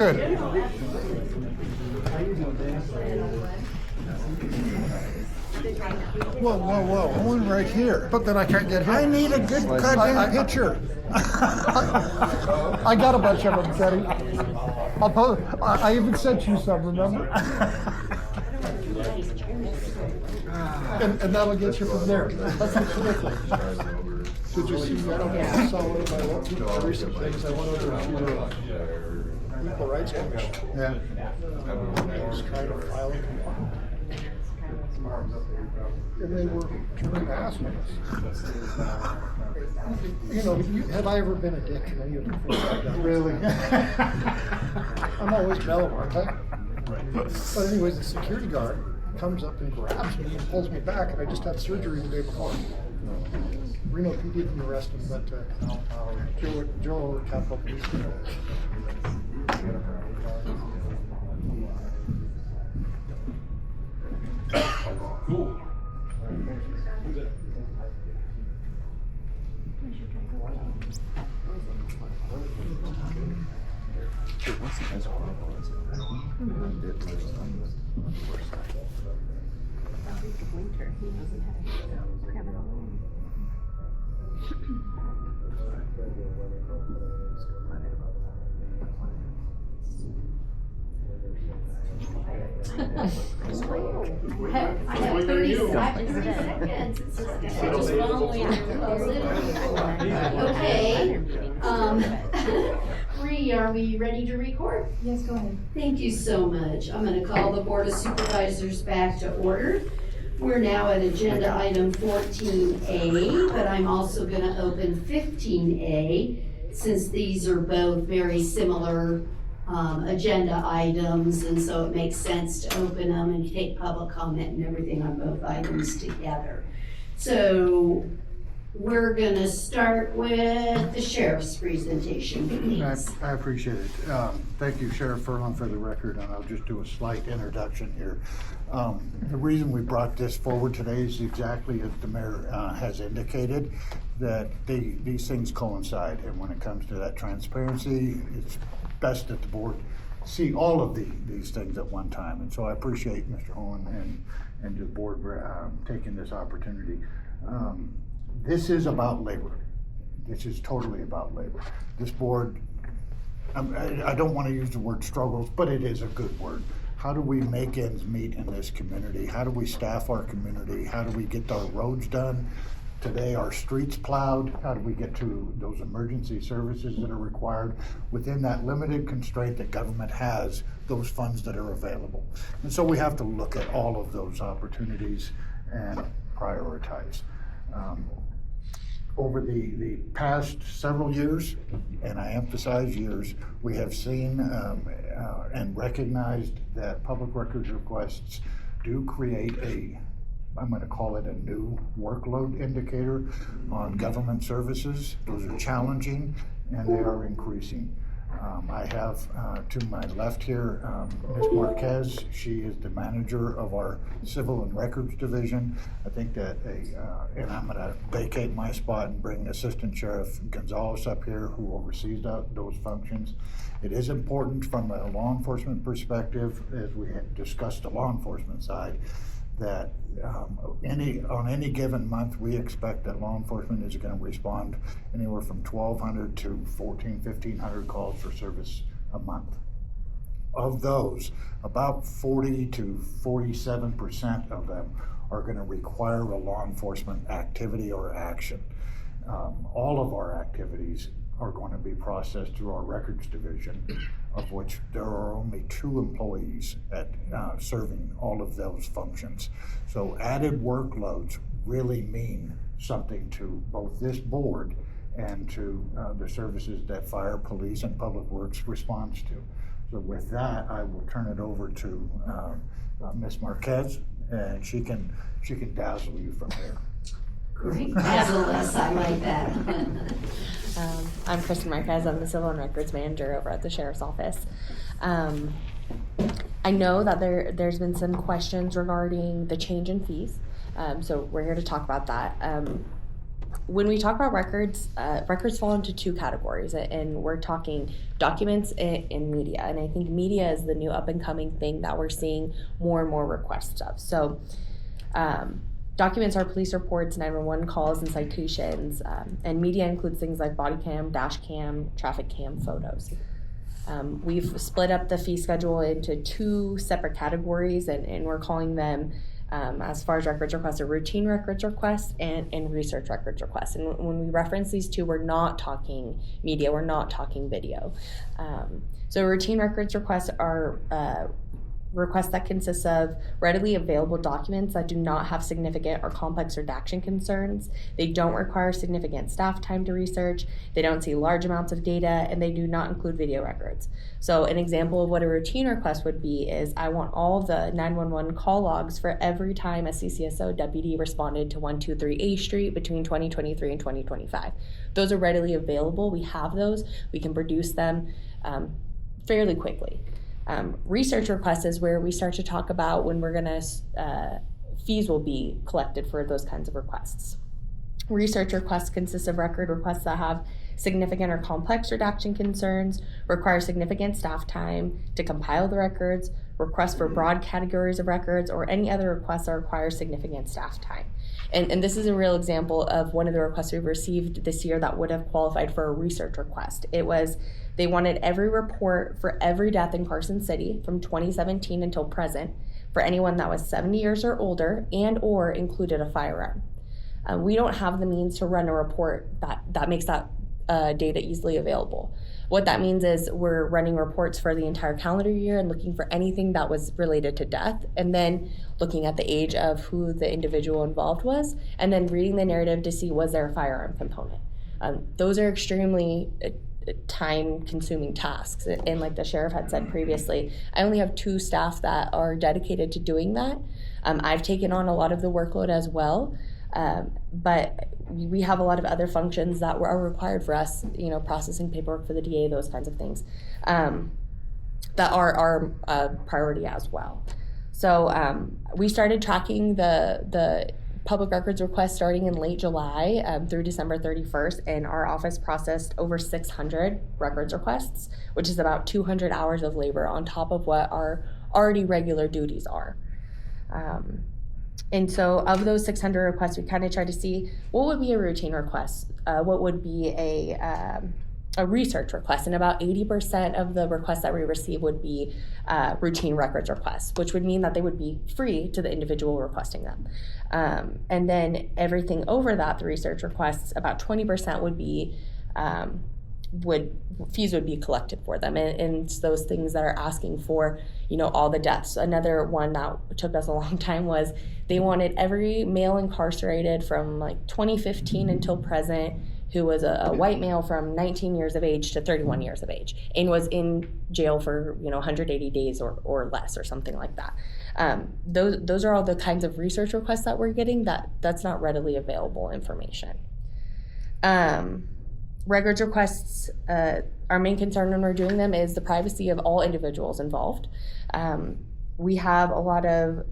Good. Whoa. I want right here. But then I can't get here. I need a good goddamn picture. I got a bunch of them, Teddy. I even sent you some, remember? and that'll get you from there. Did you see that? I saw one of my recent things. I went over to Equal Rights Commission. Yeah. I was trying to file it. And they were turning assholes. You know, have I ever been a dick to any of the things I've done? Really? I'm always mellow, aren't I? But anyways, the security guard comes up and grabs me and pulls me back, and I just had surgery the day before. Reno PD didn't arrest him, but Joe Capitol Police. Cool. I have 30 seconds. Just following. Okay. Bree, are we ready to record? Yes, go ahead. Thank you so much. I'm going to call the Board of Supervisors back to order. We're now at agenda item 14A, but I'm also going to open 15A since these are both very similar agenda items, and so it makes sense to open them and take public comment and everything on both items together. So we're going to start with the sheriff's presentation, please. I appreciate it. Thank you, Sheriff Furlong, for the record, and I'll just do a slight introduction here. The reason we brought this forward today is exactly as the mayor has indicated, that these things coincide, and when it comes to that transparency, it's best that the board see all of these things at one time. And so I appreciate Mr. Owen and the board taking this opportunity. This is about labor. This is totally about labor. This board, I don't want to use the word struggles, but it is a good word. How do we make ends meet in this community? How do we staff our community? How do we get our roads done? Today, our streets plowed. How do we get to those emergency services that are required within that limited constraint that government has, those funds that are available? And so we have to look at all of those opportunities and prioritize. Over the past several years, and I emphasize years, we have seen and recognized that public records requests do create I'm going to call it a new workload indicator on government services. Those are challenging and they are increasing. I have to my left here, Ms. Marquez. She is the manager of our Civil and Records Division. I think that, and I'm going to vacate my spot and bring Assistant Sheriff Gonzalez up here, who oversees those functions. It is important from a law enforcement perspective, as we had discussed the law enforcement side, that on any given month, we expect that law enforcement is going to respond anywhere from 1,200 to 1,500 calls for service a month. Of those, about 40 to 47% of them are going to require a law enforcement activity or action. All of our activities are going to be processed through our records division, of which there are only 2 employees at serving all of those functions. So added workloads really mean something to both this board and to the services that fire, police, and public works responds to. So with that, I will turn it over to Ms. Marquez, and she can dazzle you from here. Great, dazzle us, I like that. I'm Kristen Marquez. I'm the Civil and Records Manager over at the Sheriff's Office. I know that there's been some questions regarding the change in fees, so we're here to talk about that. when we talk about records, records fall into two categories, and we're talking documents and media. And I think media is the new up and coming thing that we're seeing more and more requests of. So documents are police reports, 911 calls, and citations. And media includes things like body cam, dash cam, traffic cam, photos. We've split up the fee schedule into two separate categories, and we're calling them, as far as records requests, a routine records request and research records request. And when we reference these two, we're not talking media, we're not talking video. So routine records requests are requests that consist of readily available documents that do not have significant or complex redaction concerns. They don't require significant staff time to research. They don't see large amounts of data, and they do not include video records. So an example of what a routine request would be is, I want all the 911 call logs for every time a CCSO deputy responded to 123 A Street between 2023 and 2025. Those are readily available. We have those. We can produce them fairly quickly. Research requests is where we start to talk about when we're gonna, fees will be collected for those kinds of requests. Research requests consist of record requests that have significant or complex redaction concerns, require significant staff time to compile the records, requests for broad categories of records, or any other requests that require significant staff time. And this is a real example of one of the requests we've received this year that would have qualified for a research request. It was, they wanted every report for every death in Carson City from 2017 until present for anyone that was 70 years or older and or included a firearm. We don't have the means to run a report that makes that data easily available. What that means is we're running reports for the entire calendar year and looking for anything that was related to death, and then looking at the age of who the individual involved was, and then reading the narrative to see was there a firearm component. Those are extremely time-consuming tasks, and like the sheriff had said previously, I only have 2 staff that are dedicated to doing that. I've taken on a lot of the workload as well, but we have a lot of other functions that are required for us, processing paperwork for the DA, those kinds of things, that are a priority as well. So we started tracking the public records requests starting in late July through December 31st, and our office processed over 600 records requests, which is about 200 hours of labor on top of what our already regular duties are. And so of those 600 requests, we kind of tried to see what would be a routine request, what would be a research request, and about 80% of the requests that we receive would be routine records requests, which would mean that they would be free to the individual requesting them. And then everything over that, the research requests, about 20% would be fees would be collected for them, and it's those things that are asking for all the deaths. Another one that took us a long time was they wanted every male incarcerated from like 2015 until present who was a white male from 19 years of age to 31 years of age and was in jail for 180 days or less or something like that. Those are all the kinds of research requests that we're getting that's not readily available information. Records requests, our main concern when we're doing them is the privacy of all individuals involved. We have a lot of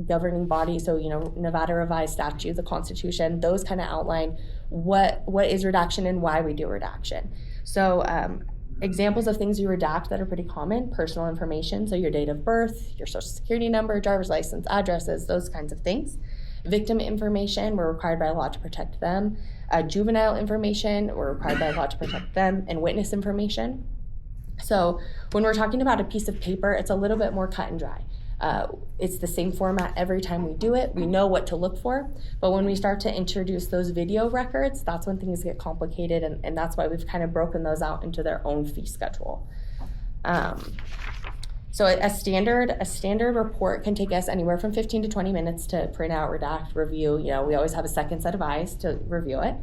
governing bodies, so Nevada revised statute, the Constitution, those kind of outline what is redaction and why we do redaction. So examples of things you redact that are pretty common: personal information, so your date of birth, your social security number, driver's license, addresses, those kinds of things. Victim information, we're required by law to protect them. Juvenile information, we're required by law to protect them. And witness information. So when we're talking about a piece of paper, it's a little bit more cut and dry. It's the same format every time we do it. We know what to look for. But when we start to introduce those video records, that's when things get complicated, and that's why we've kind of broken those out into their own fee schedule. So a standard report can take us anywhere from 15 to 20 minutes to print out, redact, review. We always have a second set of eyes to review it.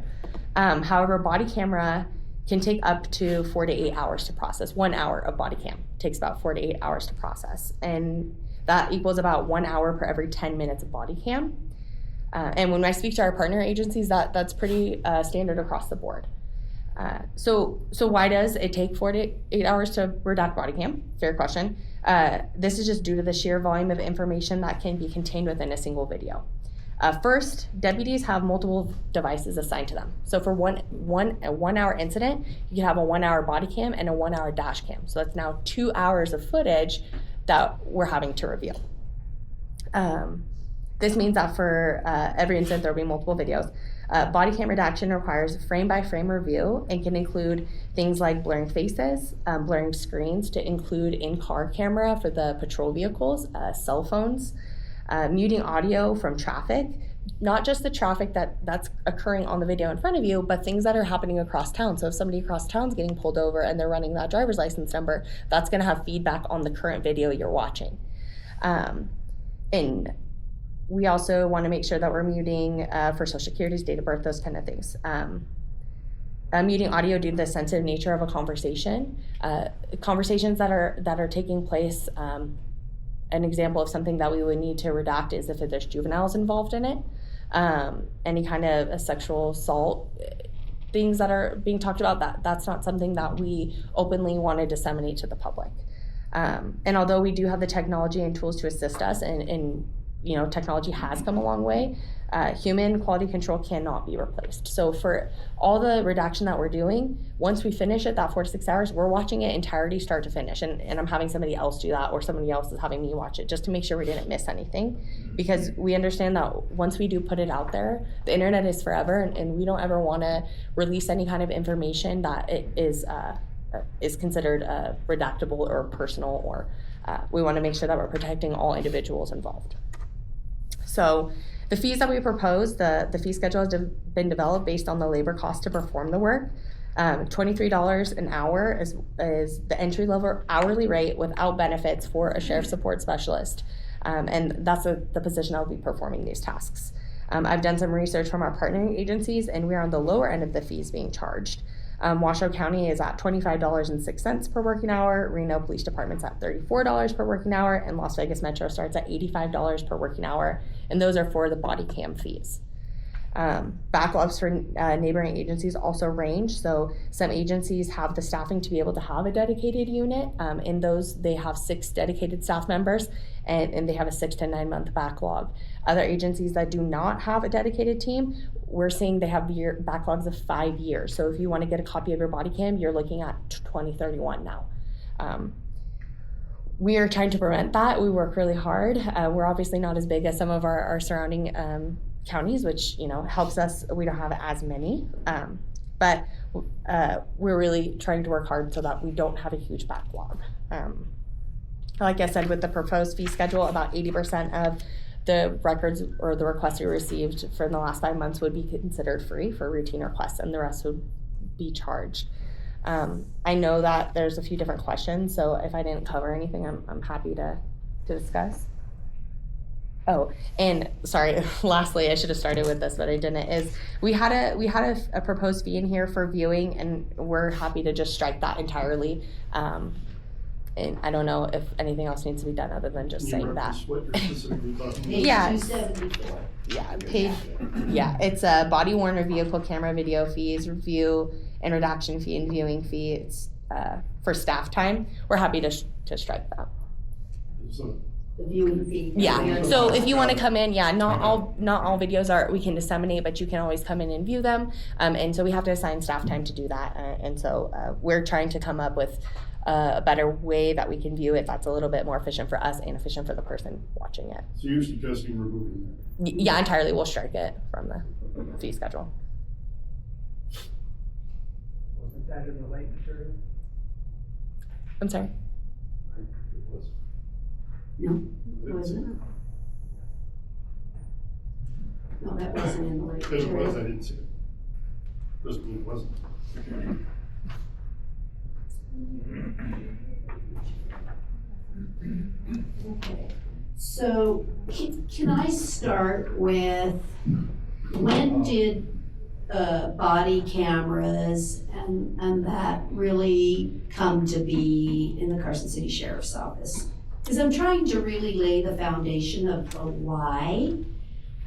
However, body camera can take up to 4 to 8 hours to process. 1 hour of body cam takes about 4 to 8 hours to process. And that equals about 1 hour per every 10 minutes of body cam. And when I speak to our partner agencies, that's pretty standard across the board. So why does it take 4 to 8 hours to redact body cam? Fair question. This is just due to the sheer volume of information that can be contained within a single video. First, deputies have multiple devices assigned to them. So for a 1 hour incident, you can have a 1 hour body cam and a 1 hour dash cam. So that's now 2 hours of footage that we're having to review. This means that for every incident, there will be multiple videos. Body cam redaction requires frame-by-frame review and can include things like blurring faces, blurring screens to include in-car camera for the patrol vehicles, cell phones, muting audio from traffic, not just the traffic that's occurring on the video in front of you, but things that are happening across town. So if somebody across town is getting pulled over and they're running that driver's license number, that's going to have feedback on the current video you're watching. And we also want to make sure that we're muting for social security's date of birth, those kind of things. Muting audio due to the sensitive nature of a conversation. Conversations that are taking place, an example of something that we would need to redact is if there's juveniles involved in it. Any kind of a sexual assault, things that are being talked about, that's not something that we openly want to disseminate to the public. And although we do have the technology and tools to assist us, and technology has come a long way, human quality control cannot be replaced. So for all the redaction that we're doing, once we finish it, that 4 to 6 hours, we're watching it entirety start to finish. And I'm having somebody else do that, or somebody else is having me watch it just to make sure we didn't miss anything. Because we understand that once we do put it out there, the internet is forever, and we don't ever want to release any kind of information that it is considered redactable or personal, or we want to make sure that we're protecting all individuals involved. So the fees that we propose, the fee schedule has been developed based on the labor cost to perform the work. $23 an hour is the entry level hourly rate without benefits for a sheriff support specialist. And that's the position that will be performing these tasks. I've done some research from our partnering agencies, and we're on the lower end of the fees being charged. Washoe County is at $25.06 per working hour, Reno Police Department's at $34 per working hour, and Las Vegas Metro starts at $85 per working hour, and those are for the body cam fees. Backlogs for neighboring agencies also range. So some agencies have the staffing to be able to have a dedicated unit. In those, they have 6 dedicated staff members, and they have a 6 to 9 month backlog. Other agencies that do not have a dedicated team, we're seeing they have backlogs of 5 years. So if you want to get a copy of your body cam, you're looking at 2031 now. We are trying to prevent that. We work really hard. We're obviously not as big as some of our surrounding counties, which helps us. We don't have as many, but we're really trying to work hard so that we don't have a huge backlog. Like I said, with the proposed fee schedule, about 80% of the records or the requests we received for the last 5 months would be considered free for routine requests, and the rest would be charged. I know that there's a few different questions, so if I didn't cover anything, I'm happy to discuss. Oh, and sorry, lastly, I should have started with this, but I didn't, is we had a proposed fee in here for viewing, and we're happy to just strike that entirely. And I don't know if anything else needs to be done other than just saying that. What you're specifically talking about? Yeah. 274. Yeah, it's a body worn or vehicle camera video fees, review and redaction fee, and viewing fee. It's for staff time. We're happy to strike that. So, The viewing fee. Yeah. So if you want to come in, not all videos we can disseminate, but you can always come in and view them. And so we have to assign staff time to do that. And so we're trying to come up with a better way that we can view it that's a little bit more efficient for us and efficient for the person watching it. so you're suggesting removing that? Yeah, entirely. We'll strike it from the fee schedule. Wasn't that in the late material? I'm sorry. It was. No, it wasn't. No, that wasn't in the late. Because it was, I didn't see it. Doesn't mean it wasn't. Okay. So can I start with, when did body cameras and that really come to be in the Carson City Sheriff's Office? Because I'm trying to really lay the foundation of the why.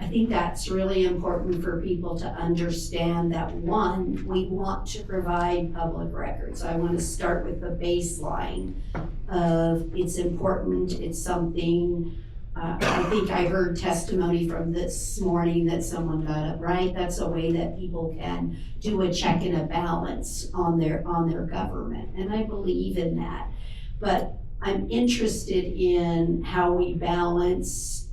I think that's really important for people to understand that, one, we want to provide public records. I want to start with the baseline of it's important, it's something I think I heard testimony from this morning that someone got it right. That's a way that people can do a check and a balance on their government, and I believe in that. But I'm interested in how we balance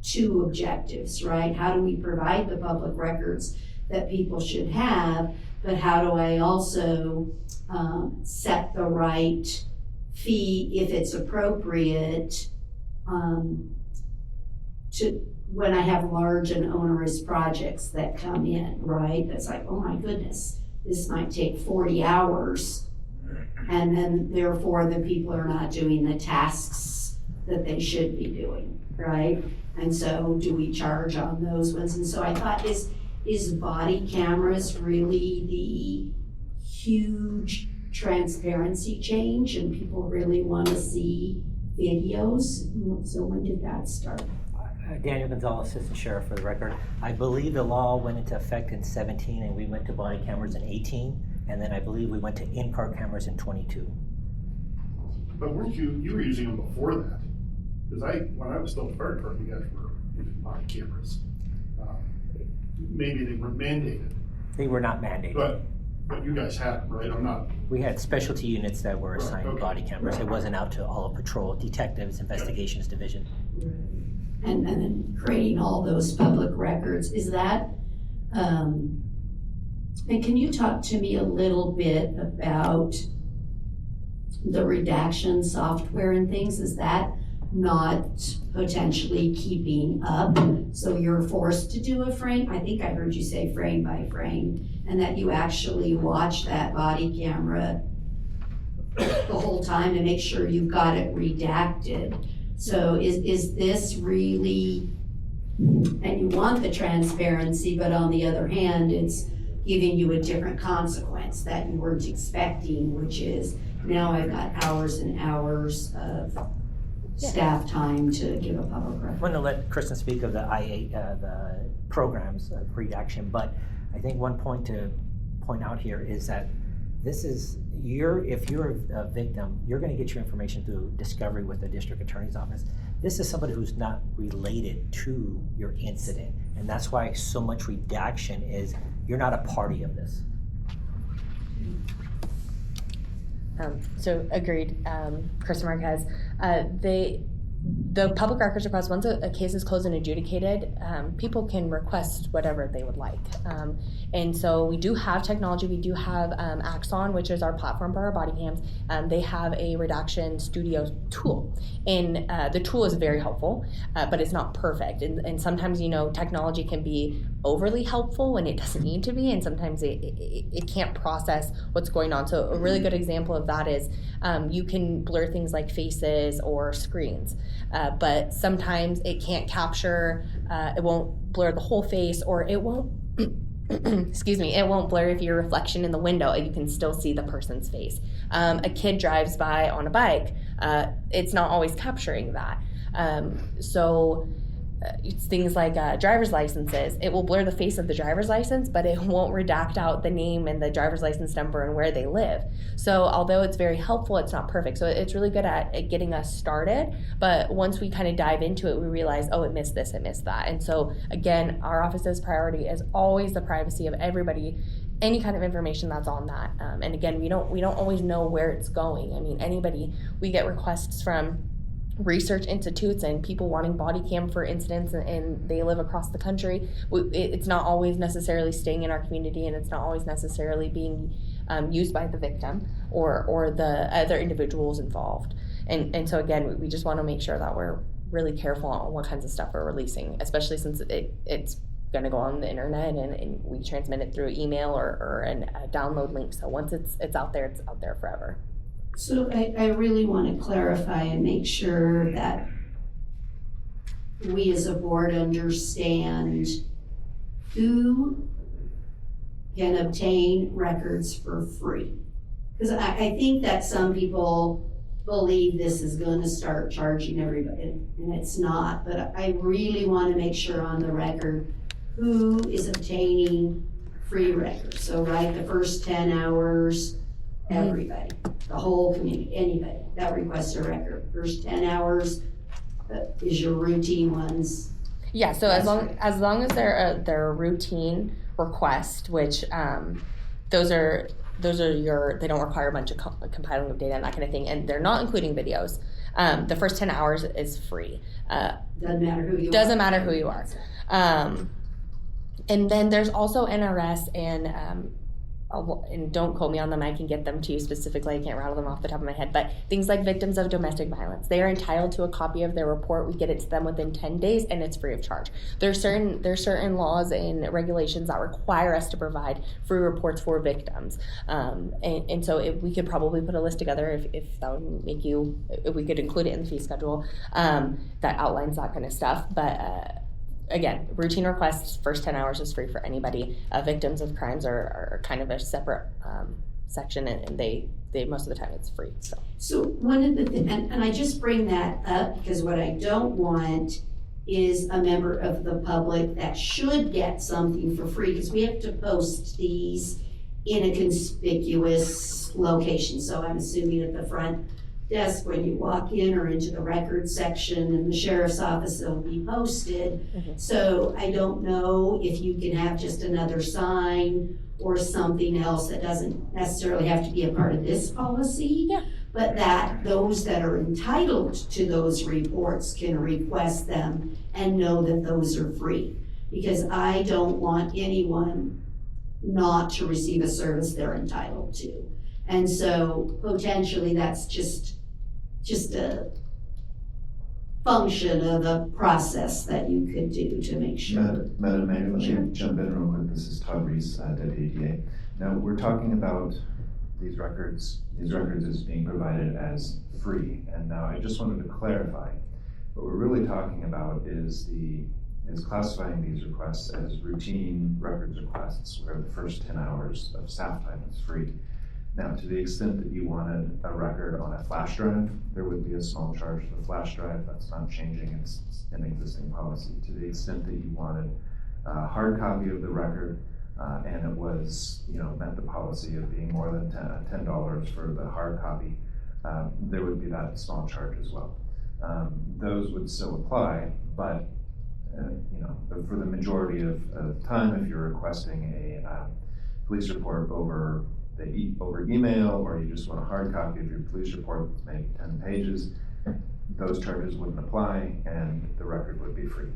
two objectives, right? How do we provide the public records that people should have, but how do I also set the right fee if it's appropriate to when I have large and onerous projects that come in, right? That's like, oh my goodness, this might take 40 hours, and then therefore the people are not doing the tasks that they should be doing, right? And so do we charge on those ones? And so I thought, is body cameras really the huge transparency change, and people really want to see videos? So when did that start? Daniel Gonzalez, Assistant Sheriff, for the record. I believe the law went into effect in 17, and we went to body cameras in 18, and then I believe we went to in-car cameras in 22. But weren't you were using them before that? Because when I was still fire department, you guys were using body cameras. Maybe they were mandated, They were not mandated. but you guys had them, right? I'm not. We had specialty units that were Right, assigned okay. body cameras. It wasn't out to all of patrol, detectives, investigations division. And then creating all those public records, is that, and can you talk to me a little bit about the redaction software and things? Is that not potentially keeping up? So you're forced to do a frame, I think I heard you say frame by frame, and that you actually watch that body camera the whole time to make sure you've got it redacted. So is this really, and you want the transparency, but on the other hand, it's giving you a different consequence that you weren't expecting, which is now I've got hours and hours of staff time to give a public record. I'm going to let Kristen speak of the the programs, redaction, but I think one point to point out here is that this is, if you're a victim, you're going to get your information through discovery with the district attorney's office. This is somebody who's not related to your incident, and that's why so much redaction is, you're not a party of this. So agreed, Carson Marquez. The public records request, once a case is closed and adjudicated, people can request whatever they would like. And so we do have technology. We do have Axon, which is our platform for our body cams. They have a redaction studio tool. And the tool is very helpful, but it's not perfect. And sometimes, technology can be overly helpful when it doesn't need to be, and sometimes it can't process what's going on. So a really good example of that is you can blur things like faces or screens. But sometimes it can't capture, it won't blur the whole face, or it won't, excuse me, it won't blur if your reflection in the window, you can still see the person's face. A kid drives by on a bike, it's not always capturing that. So it's things like driver's licenses. It will blur the face of the driver's license, but it won't redact out the name and the driver's license number and where they live. So although it's very helpful, it's not perfect. So it's really good at getting us started. But once we kind of dive into it, we realize, oh, it missed this, it missed that. And so again, our office's priority is always the privacy of everybody, any kind of information that's on that. And again, we don't always know where it's going. I mean, we get requests from research institutes and people wanting body cam for incidents, and they live across the country. It's not always necessarily staying in our community, and it's not always necessarily being used by the victim or the other individuals involved. And so again, we just want to make sure that we're really careful on what kinds of stuff we're releasing, especially since it's going to go on the internet and we transmit it through email or a download link. So once it's out there forever. So I really want to clarify and make sure that we as a board understand who can obtain records for free. Because I think that some people believe this is going to start charging everybody, and it's not. But I really want to make sure on the record who is obtaining free records. So the first 10 hours, everybody, the whole community, anybody that requests a record. First 10 hours, is your routine ones. Yeah, so as long as they're a routine request, which those are they don't require a bunch of compiling of data and that kind of thing, and they're not including videos. The first 10 hours is free. Doesn't matter who you are. Doesn't matter who you are. And then there's also NRS and don't quote me on them, I can get them to you specifically, I can't rattle them off the top of my head, but things like victims of domestic violence, they are entitled to a copy of their report. We get it to them within 10 days and it's free of charge. There's certain laws and regulations that require us to provide free reports for victims. And so if we could probably put a list together if that would make you, if we could include it in the fee schedule, that outlines that kind of stuff. But again, routine requests, first 10 hours is free for anybody. Victims of crimes are kind of a separate section, and they most of the time it's free. So one of the things, and I just bring that up because what I don't want is a member of the public that should get something for free, because we have to post these in a conspicuous location. So I'm assuming at the front desk when you walk in or into the records section in the sheriff's office, it'll be posted. Mm-hmm. So I don't know if you can have just another sign or something else that doesn't necessarily have to be a part of this policy. Yeah. But that those that are entitled to those reports can request them and know that those are free. Because I don't want anyone not to receive a service they're entitled to. And so potentially that's just a function of the process that you could do to make sure. Madam Mayor, let me jump in real quick. This is Todd Reese, Deputy DA. Now, we're talking about these records as being provided as free. And now I just wanted to clarify, what we're really talking about is classifying these requests as routine records requests, where the first 10 hours of staff time is free. Now, to the extent that you wanted a record on a flash drive, there would be a small charge for the flash drive. That's not changing, it's an existing policy. To the extent that you wanted a hard copy of the record, and it was, met the policy of being more than $10 for the hard copy, there would be that small charge as well. Those would still apply, but for the majority of time, if you're requesting a police report over email, or you just want a hard copy of your police report that's maybe 10 pages, those charges wouldn't apply and the record would be free.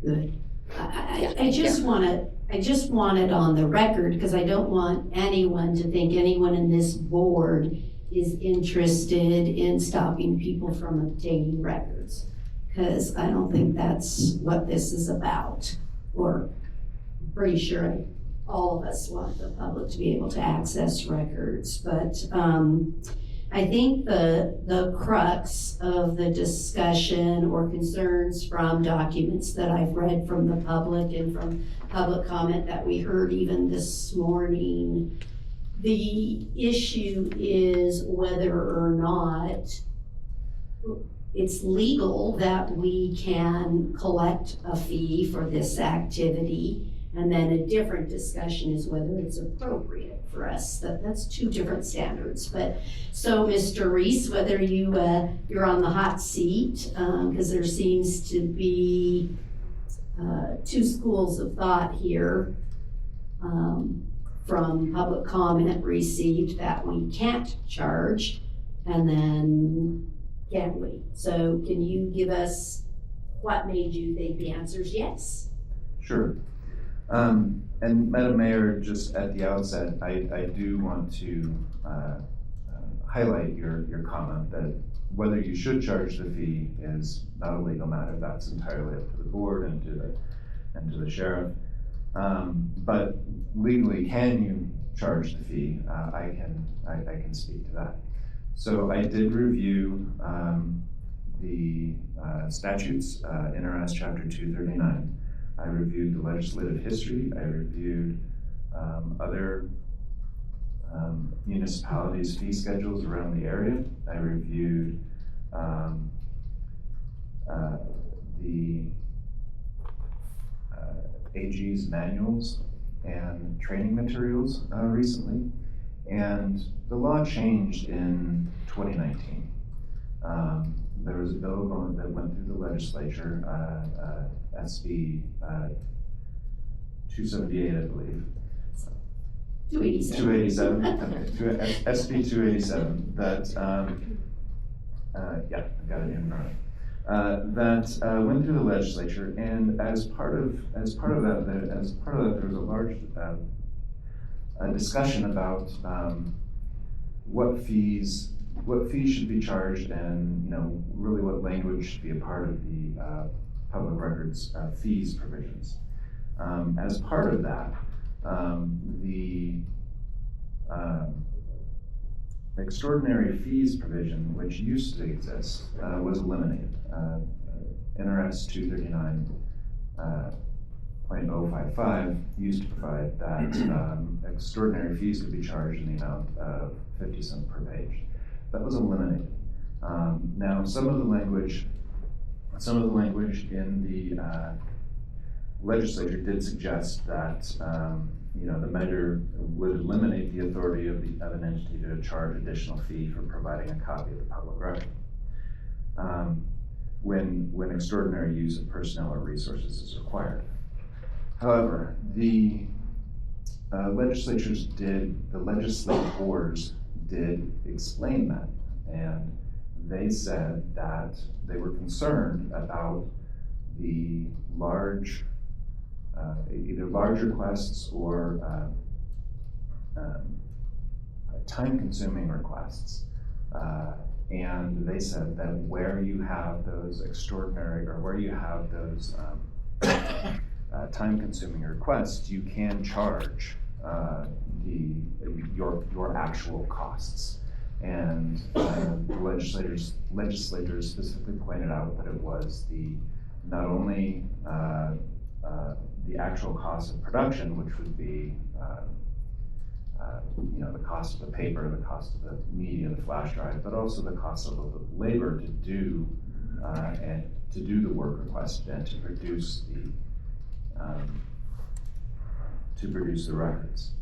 Good. I just want it on the record, because I don't want anyone to think anyone in this board is interested in stopping people from obtaining records, because I don't think that's what this is about. Or I'm pretty sure all of us want the public to be able to access records, but I think the crux of the discussion or concerns from documents that I've read from the public and from public comment that we heard even this morning, the issue is whether or not it's legal that we can collect a fee for this activity. And then a different discussion is whether it's appropriate for us. That's two different standards. But so, Mr. Reese, whether you're on the hot seat, because there seems to be two schools of thought here from public comment received that we can't charge, and then can we? So can you give us what made you think the answer is yes? Sure. And Madam Mayor, just at the outset, I do want to highlight your comment that whether you should charge the fee is not a legal matter. That's entirely up to the board and to the sheriff. But legally, can you charge the fee? I can speak to that. So I did review the statutes, NRS Chapter 239. I reviewed the legislative history. I reviewed other municipalities' fee schedules around the area. I reviewed the AG's manuals and training materials recently. And the law changed in 2019. There was a bill that went through the legislature, SB 278, I believe. 287. 287, okay, SB 287, that, yeah, I've got it in front of me. That went through the legislature, and as part of that, there was a large discussion about what fees should be charged, and really what language should be a part of the public records fees provisions. As part of that, the extraordinary fees provision, which used to exist, was eliminated. NRS 239.055 used to provide that extraordinary fees could be charged in the amount of 50 cents per page. That was eliminated. Now, some of the language in the legislature did suggest that the measure would eliminate the authority of an entity to charge additional fee for providing a copy of the public record when extraordinary use of personnel or resources is required. However, the legislators did explain that, and they said that they were concerned about the either large requests or time-consuming requests. And they said that where you have those extraordinary, or where you have those time-consuming requests, you can charge your actual costs. And the legislators specifically pointed out that it was not only the actual cost of production, which would be the cost of the paper, the cost of the media, the flash drive, but also the cost of the labor to do the work request and to produce the records.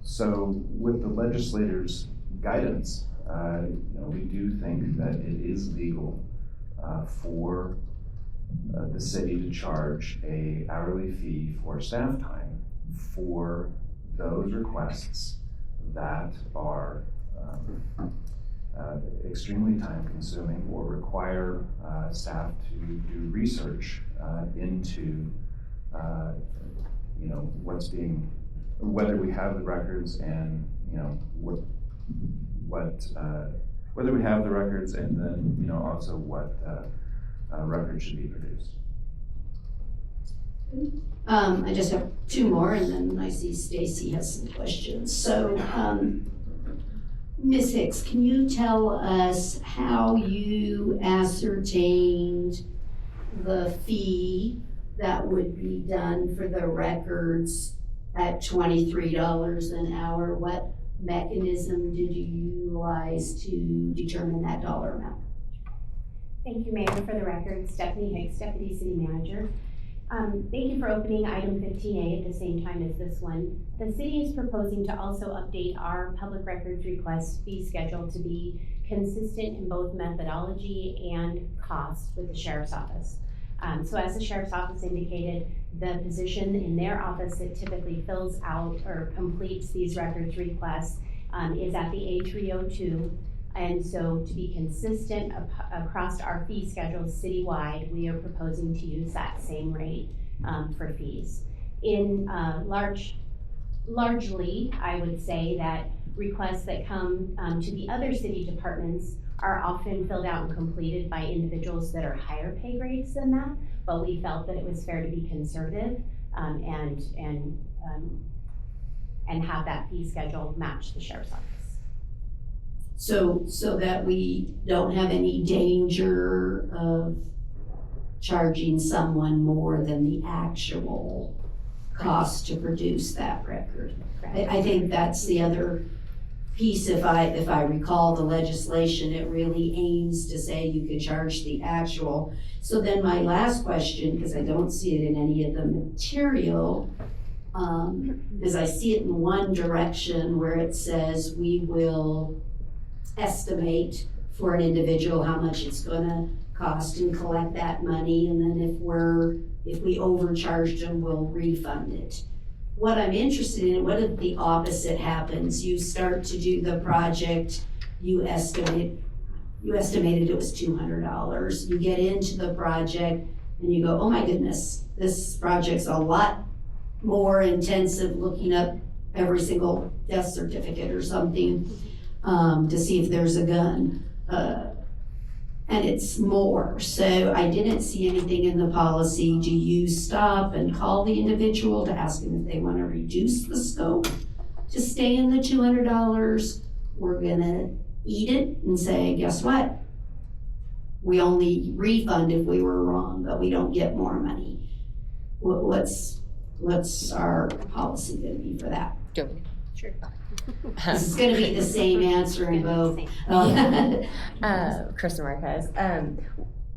So with the legislators' guidance, we do think that it is legal for the city to charge an hourly fee for staff time for those requests that are extremely time consuming or require staff to do research into whether we have the records and whether we have the records, and then also what records should be produced. I just have two more, and then I see Stacy has some questions. So, Ms. Hicks, can you tell us how you ascertained the fee that would be done for the records at $23 an hour? What mechanism did you utilize to determine that dollar amount? Thank you, Mayor. For the record, Stephanie Hicks, Deputy City Manager. Thank you for opening item 15A at the same time as this one. The city is proposing to also update our public records request fee schedule to be consistent in both methodology and cost with the Sheriff's Office. So as the Sheriff's Office indicated, the position in their office that typically fills out or completes these records requests is at the A302. And so to be consistent across our fee schedules citywide, we are proposing to use that same rate for fees. Largely, I would say that requests that come to the other city departments are often filled out and completed by individuals that are higher pay grades than that, but we felt that it was fair to be conservative and have that fee schedule match the Sheriff's Office. So that we don't have any danger of charging someone more than the actual cost to produce that record. I think that's the other piece. If I recall the legislation, it really aims to say you can charge the actual. So then my last question, because I don't see it in any of the material, is I see it in one direction where it says we will estimate for an individual, how much it's gonna cost and collect that money, and then if we overcharged them, we'll refund it. What I'm interested in, what if the opposite happens? You start to do the project, you estimated it was $200. You get into the project and you go, oh my goodness, this project's a lot more intensive, looking up every single death certificate or something to see if there's a gun. And it's more. So I didn't see anything in the policy. Do you stop and call the individual to ask them if they want to reduce the scope to stay in the $200? We're gonna eat it and say, guess what? We only refund if we were wrong, but we don't get more money. What's our policy gonna be for that? Sure. This is gonna be the same answer in both. Kristen Marquez.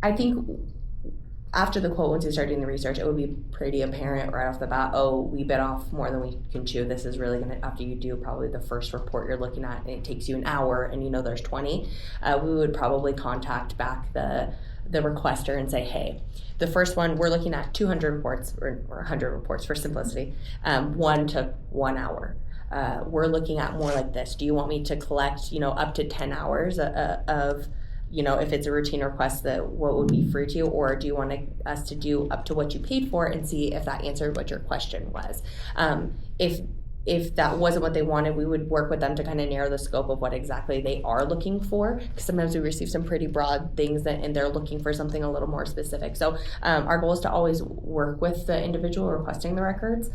I think after the quote, once you start doing the research, it would be pretty apparent right off the bat, oh, we bit off more than we can chew. This is really gonna, after you do probably the first report you're looking at, and it takes you an hour and you know there's 20, we would probably contact back the requester and say, hey, the first one, we're looking at 200 reports, or 100 reports for simplicity. One took 1 hour. We're looking at more like this. Do you want me to collect, up to 10 hours of, if it's a routine request, what would be free to you, or do you want us to do up to what you paid for and see if that answered what your question was? If that wasn't what they wanted, we would work with them to kind of narrow the scope of what exactly they are looking for. Because sometimes we receive some pretty broad things and they're looking for something a little more specific. So our goal is to always work with the individual requesting the records.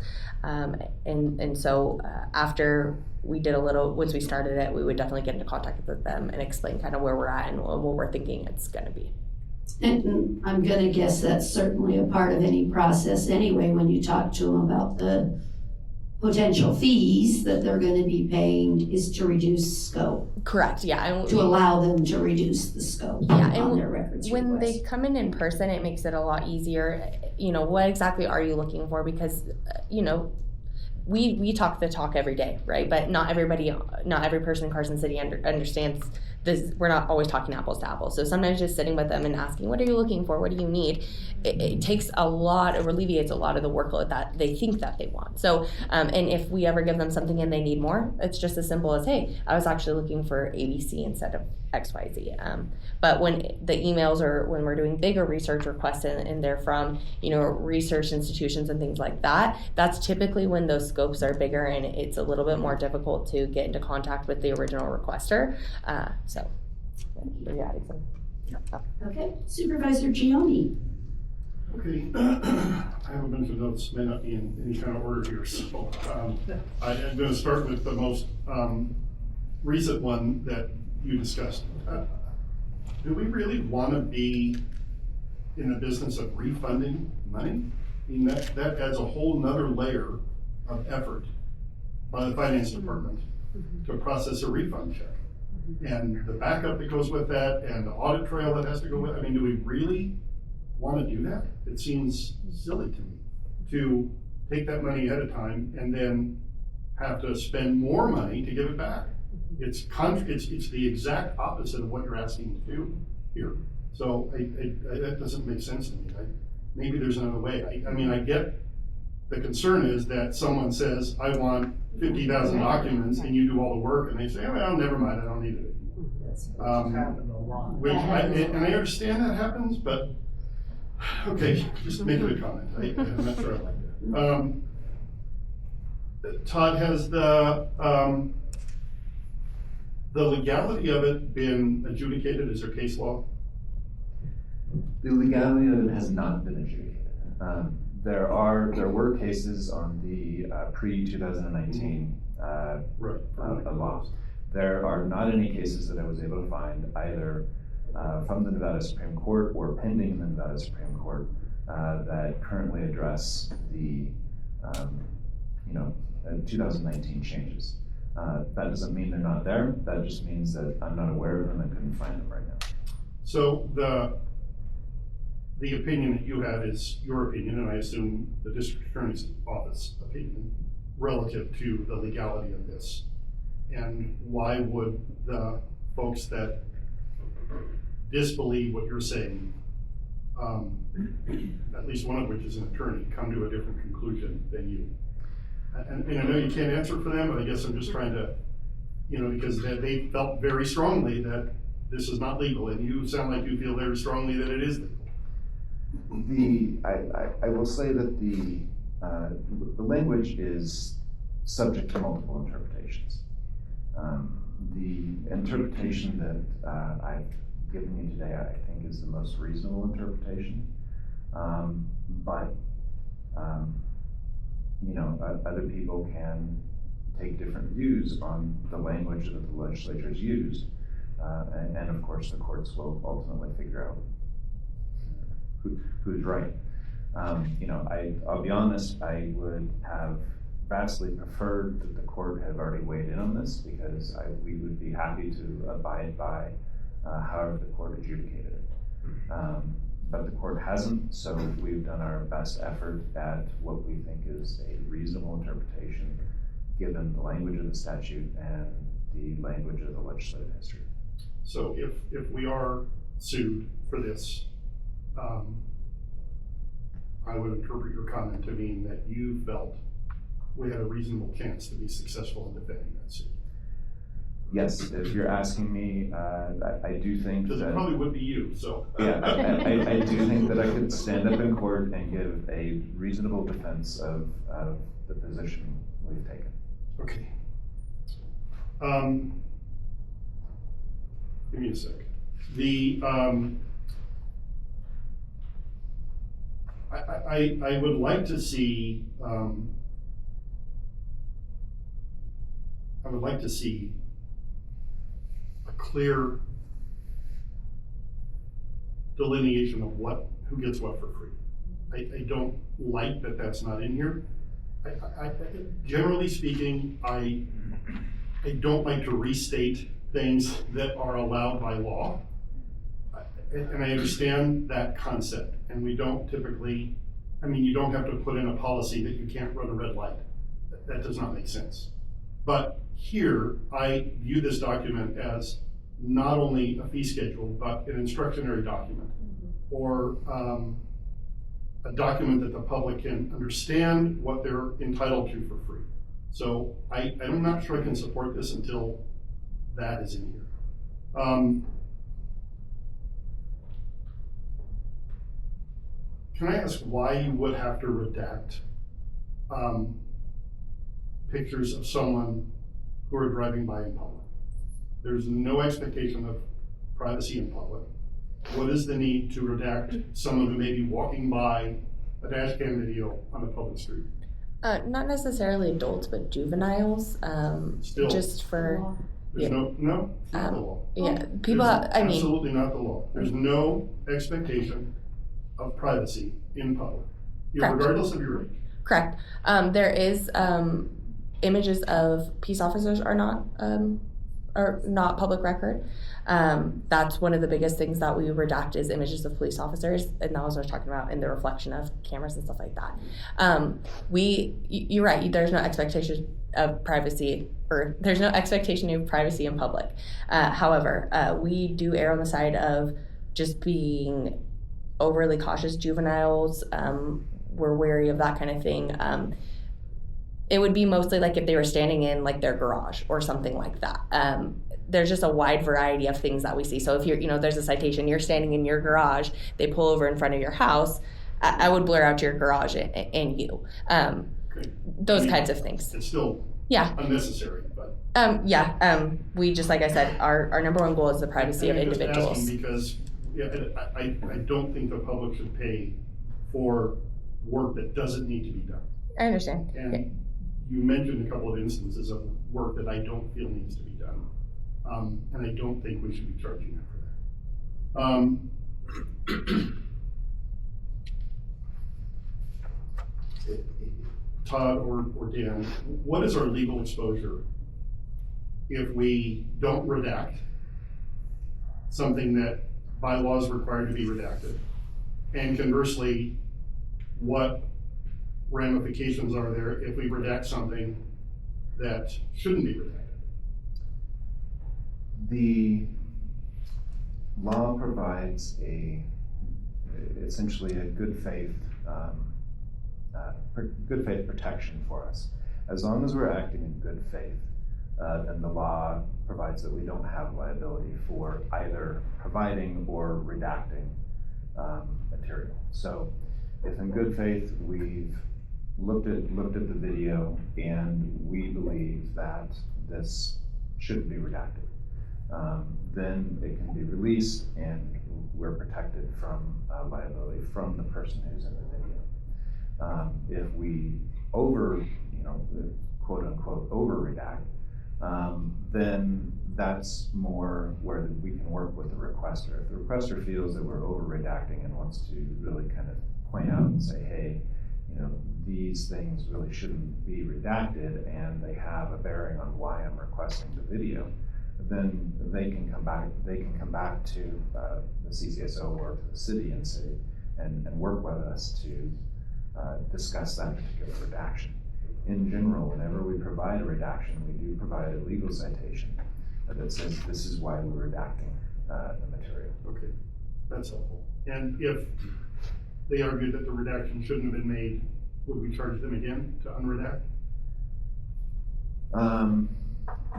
So after we did once we started it, we would definitely get into contact with them and explain kind of where we're at and what we're thinking it's going to be. And I'm gonna guess that's certainly a part of any process anyway, when you talk to them about the potential fees that they're gonna be paying, is to reduce scope. Correct, yeah. To allow them to reduce the scope on their records when request. they come in person, it makes it a lot easier. What exactly are you looking for? Because, we talk the talk every day, right? But not every person in Carson City understands this. We're not always talking apples to apples. So sometimes just sitting with them and asking, what are you looking for? What do you need? It takes alleviates a lot of the workload that they think that they want. So, and if we ever give them something and they need more, it's just as simple as, hey, I was actually looking for ABC instead of XYZ. But when the emails or when we're doing bigger research requests and they're from, research institutions and things like that, that's typically when those scopes are bigger and it's a little bit more difficult to get into contact with the original requester. So you're adding some. Okay, Supervisor Gioni. Okay, I have a bunch of notes, may not be in any kind of order here, so I'm going to start with the most recent one that you discussed. Do we really want to be in the business of refunding money? I mean, that adds a whole nother layer of effort by the finance department to process a refund check. And the backup that goes with that and the audit trail that has to go with it. I mean, do we really want to do that? It seems silly to me to take that money ahead of time and then have to spend more money to give it back. It's the exact opposite of what you're asking to do here. So that doesn't make sense to me. Maybe there's another way. I mean, I get the concern is that someone says, I want 50,000 documents, and you do all the work, and they say, oh, well, never mind, I don't need it anymore. And I understand that happens, but okay, just make it a comment. I'm not sure I like that. Todd, has the legality of it been adjudicated? Is there case law? The legality of it has not been adjudicated. There were cases on the pre-2019 law. There are not any cases that I was able to find either from the Nevada Supreme Court or pending in the Nevada Supreme Court that currently address the 2019 changes. That doesn't mean they're not there. That just means that I'm not aware of them and couldn't find them right now. So the opinion that you have is your opinion, and I assume the district attorney's office opinion relative to the legality of this. And why would the folks that disbelieve what you're saying, at least one of which is an attorney, come to a different conclusion than you. And I know you can't answer for them, but I guess I'm just trying to, because they felt very strongly that this is not legal, and you sound like you feel very strongly that it is legal. I will say that the language is subject to multiple interpretations. The interpretation that I've given you today, I think, is the most reasonable interpretation. But other people can take different views on the language that the legislature has used, and of course the courts will ultimately figure out who's right. I'll be honest, I would have vastly preferred that the court had already weighed in on this, because we would be happy to abide by however the court adjudicated it. But the court hasn't, so we've done our best effort at what we think is a reasonable interpretation given the language of the statute and the language of the legislative history. So if we are sued for this, I would interpret your comment to mean that you felt we had a reasonable chance to be successful in defending that suit. Yes, if you're asking me, I do think Because that... it probably would be you, so. Yeah, I do think that I could stand up in court and give a reasonable defense of the position we've taken. Okay. Give me a sec. I would like to see a clear delineation of who gets what for free. I don't like that that's not in here. Generally speaking, I don't like to restate things that are allowed by law. And I understand that concept, and we don't typically, you don't have to put in a policy that you can't run a red light. That does not make sense. But here, I view this document as not only a fee schedule, but an instructionary document, or a document that the public can understand what they're entitled to for free. So I'm not sure I can support this until that is in here. Can I ask why you would have to redact pictures of someone who are driving by in public? There's no expectation of privacy in public. What is the need to redact someone who may be walking by a dash cam video on a public street? Not necessarily adults, but juveniles. Still. Just for There's yeah. no, it's not the law. Yeah, people. There's absolutely I mean, not the law. There's no expectation of privacy in public, Correct. regardless of your age. correct. There is images of peace officers are not public record. That's one of the biggest things that we redact is images of police officers, and that was what I was talking about in the reflection of cameras and stuff like that. You're right. There's no expectation of privacy, or there's no expectation of privacy in public. However, we do err on the side of just being overly cautious. Juveniles, we're wary of that kind of thing. It would be mostly like if they were standing in like their garage or something like that. There's just a wide variety of things that we see. So if you're, there's a citation, you're standing in your garage, they pull over in front of your house, I would blur out your garage and you. Okay. Those kinds of things. It's still Yeah. unnecessary, but. We just, like I said, our number one goal is the privacy of I'm just individuals. asking because I don't think the public should pay for work that doesn't need to be done. I understand. And you mentioned a couple of instances of work that I don't feel needs to be done. And I don't think we should be charging them for that. Todd or Dan, what is our legal exposure if we don't redact something that by law is required to be redacted? And conversely, what ramifications are there if we redact something that shouldn't be redacted? law provides essentially a good faith protection for us. As long as we're acting in good faith, then the law provides that we don't have liability for either providing or redacting material. So if in good faith we've looked at the video and we believe that this shouldn't be redacted, then it can be released and we're protected from liability from the person who's in the video. If we quote unquote over redact, then that's more where we can work with the requester. If the requester feels that we're over redacting and wants to really kind of point out and say, hey, these things really shouldn't be redacted and they have a bearing on why I'm requesting the video, then they can come back to the CCSO or to the city and say, and work with us to discuss that particular redaction. In general, whenever we provide a redaction, we do provide a legal citation that says this is why we're redacting the material. Okay, that's helpful. And if they argued that the redaction shouldn't have been made, would we charge them again to unredact?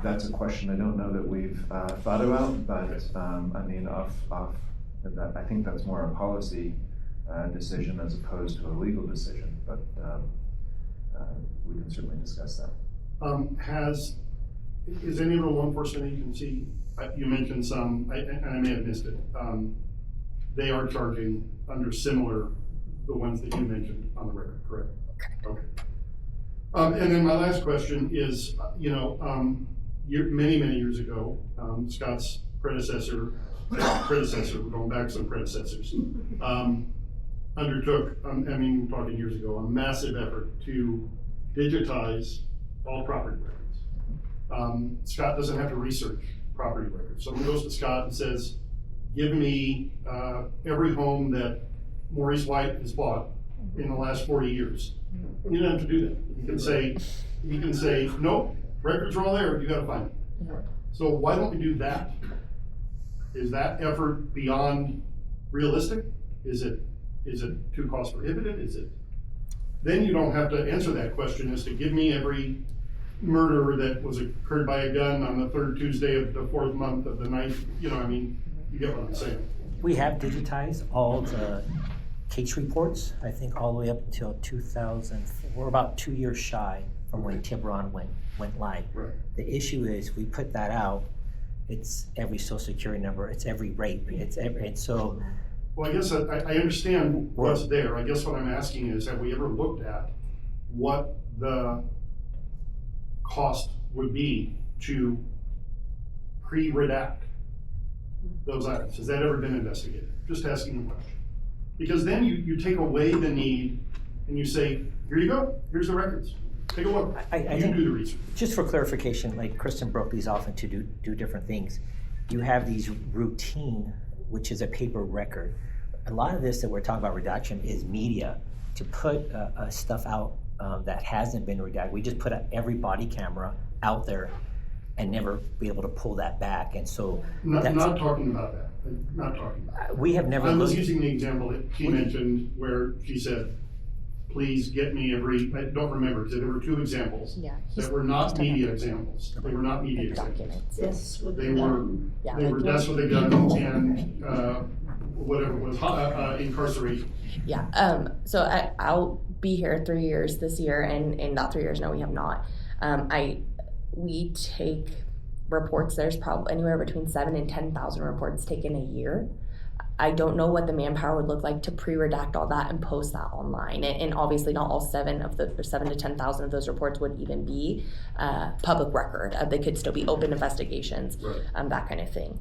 That's a question I don't know that we've thought about, but I mean, I think that's more a policy decision as opposed to a legal decision, but we can certainly discuss that. Is any of the law enforcement agency, you mentioned some, and I may have missed it, they are charging under similar, the ones that you mentioned on the record, correct? Okay. And then my last question is, many years ago, Scott's predecessor, we're going back some predecessors, undertook, we're talking years ago, a massive effort to digitize all property records. Scott doesn't have to research property records. Someone goes to Scott and says, give me every home that Maurice White has bought in the last 40 years. You don't have to do that. You can say, nope, records are all there, you gotta find them. So why don't we do that? Is that effort beyond realistic? Is it too cost prohibitive? Then you don't have to answer that question as to give me every murder that was occurred by a gun on the third Tuesday of the fourth month of the ninth, you get what I'm saying. We have digitized all the case reports, I think all the way up until 2004. We're about 2 years shy from when Tiburon went live. Right. The issue is we put that out, it's every social security number, it's every rape, and so. Well, I guess I understand what's there. I guess what I'm asking is, have we ever looked at what the cost would be to pre-redact those items? Has that ever been investigated? Just asking the question. Because then you take away the need and you say, here you go, here's the records. Take a look. You do the research. Just for clarification, like Kristen broke these off into do different things. You have these routine, which is a paper record. A lot of this that we're talking about redaction is media. To put stuff out that hasn't been redacted, we just put every body camera out there and never be able to pull that back. And so not talking about that. Not talking about that. We have never. I was using the example that she mentioned where she said, please get me every, I don't remember, there were two examples that were not media examples. They were not media examples. Yes. They were deaths with a gun and whatever it was, incarceration. Yeah, so I'll be here 3 years this year, and in that 3 years, no, we have not. We take reports, there's probably anywhere between 7,000 and 10,000 reports taken a year. I don't know what the manpower would look like to pre-redact all that and post that online. And obviously not all 7 to 10,000 of those reports would even be public record. They could still be open investigations, right. That kind of thing.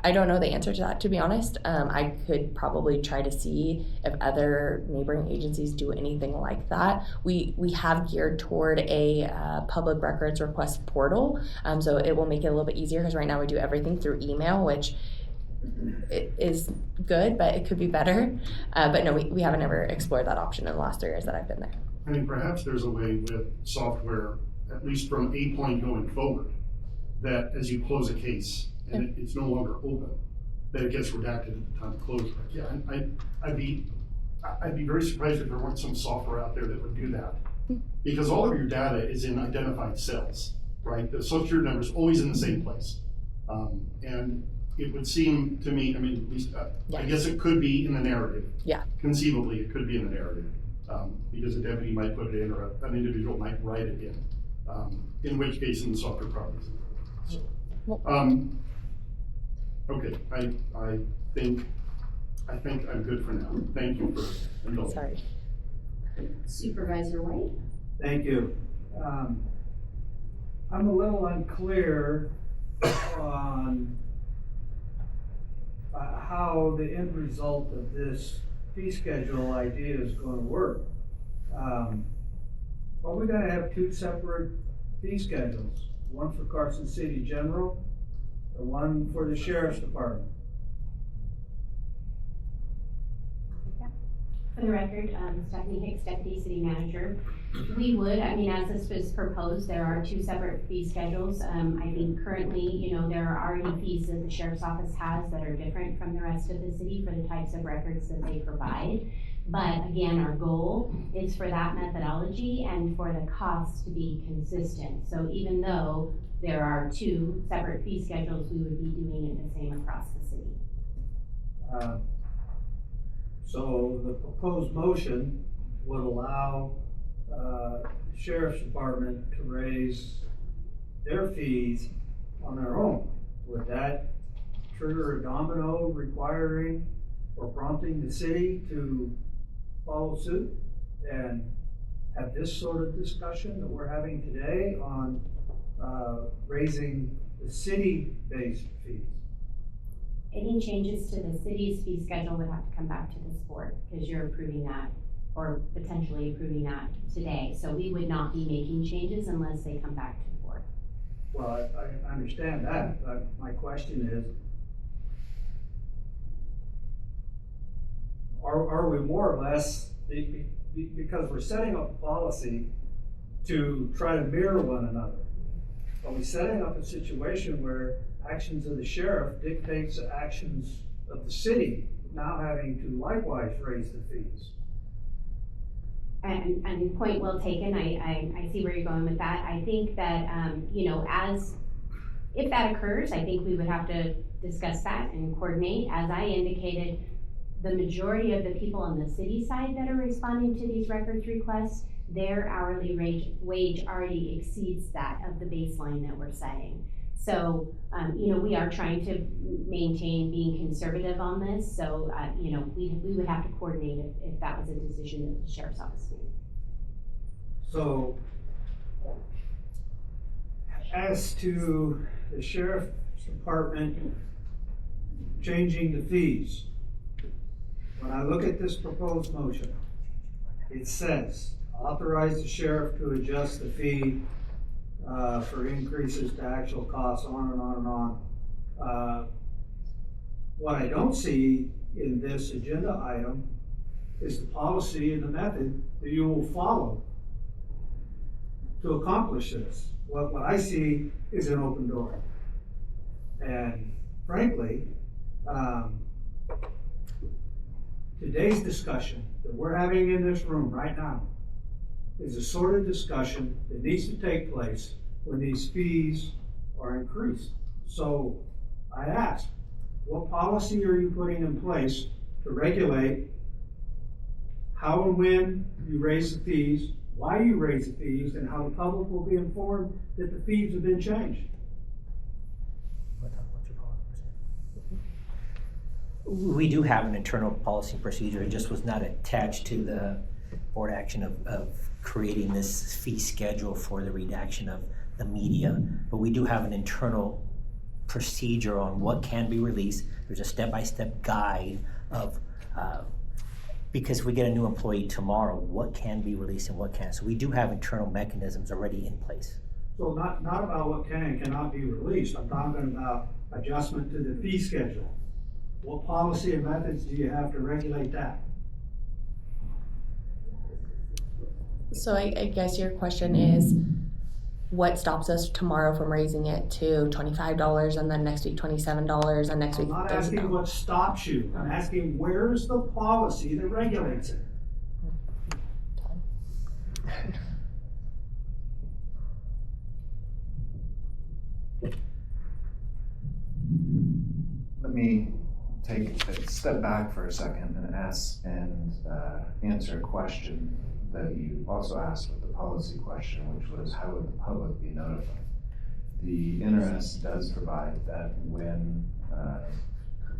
I don't know the answer to that, to be honest. I could probably try to see if other neighboring agencies do anything like that. We have geared toward a public records request portal, so it will make it a little bit easier, because right now we do everything through email, which it is good, but it could be better. But no, we haven't ever explored that option in the last 3 years that I've been there. I mean, perhaps there's a way with software, at least from a point going forward, that as you close a case and it's no longer open, that it gets redacted at the time of closure. Yeah, I'd be very surprised if there weren't some software out there that would do that. Because all of your data is in identified cells, right? The social security number is always in the same place. And it would seem to me, I mean, at least, I guess it could be in the narrative. Yeah. Conceivably, it could be in the narrative. Because a deputy might put it in, or an individual might write it in which case in the software probably isn't. Okay, I think I'm good for now. Thank you for indulging. Sorry. Supervisor White? Thank you. I'm a little unclear on how the end result of this fee schedule idea is going to work. Are we going to have two separate fee schedules? One for Carson City General and one for the Sheriff's Department? For the record, Stephanie Hicks, Deputy City Manager. We would, I mean, as this was proposed, there are two separate fee schedules. I think currently, there are already fees that the Sheriff's Office has that are different from the rest of the city for the types of records that they provide. But again, our goal is for that methodology and for the cost to be consistent. So even though there are two separate fee schedules, we would be doing it the same across the city. So the proposed motion would allow the Sheriff's Department to raise their fees on their own. Would that trigger a domino requiring or prompting the city to follow suit and have this sort of discussion that we're having today on raising the city-based fees? Any changes to the city's fee schedule would have to come back to this board because you're approving that or potentially approving that today. So we would not be making changes unless they come back to the board. Well, I understand that, but my question is, are we more or less, because we're setting up a policy to try to mirror one another, are we setting up a situation where actions of the sheriff dictates the actions of the city, now having to likewise raise the fees? And point well taken. I see where you're going with that. I think that, if that occurs, I think we would have to discuss that and coordinate. As I indicated, the majority of the people on the city side that are responding to these records requests, their hourly wage already exceeds that of the baseline that we're setting. So, we are trying to maintain being conservative on this. So, we would have to coordinate if that was a decision that the Sheriff's Office made. So, as to the Sheriff's Department changing the fees, when I look at this proposed motion, it says, authorize the sheriff to adjust the fee for increases to actual costs, on and on and on. What I don't see in this agenda item is the policy and the method that you will follow to accomplish this. What I see is an open door. And frankly, today's discussion that we're having in this room right now is the sort of discussion that needs to take place when these fees are increased. So I ask, what policy are you putting in place to regulate how and when you raise the fees, why you raise the fees, and how the public will be informed that the fees have been changed? We do have an internal policy procedure. It just was not attached to the board action of creating this fee schedule for the redaction of the media. But we do have an internal procedure on what can be released. There's a step-by-step guide of, because if we get a new employee tomorrow, what can be released and what can't. So we do have internal mechanisms already in place. So not about what can and cannot be released. I'm talking about adjustment to the fee schedule. What policy and methods do you have to regulate that? So I guess your question is, what stops us tomorrow from raising it to $25 and then next week $27 and next I'm week not $30? asking what stops you, I'm asking where's the policy that regulates it? Let me take a step back for a second and answer a question that you also asked with the policy question, which was how would the public be notified? The NRS does provide that when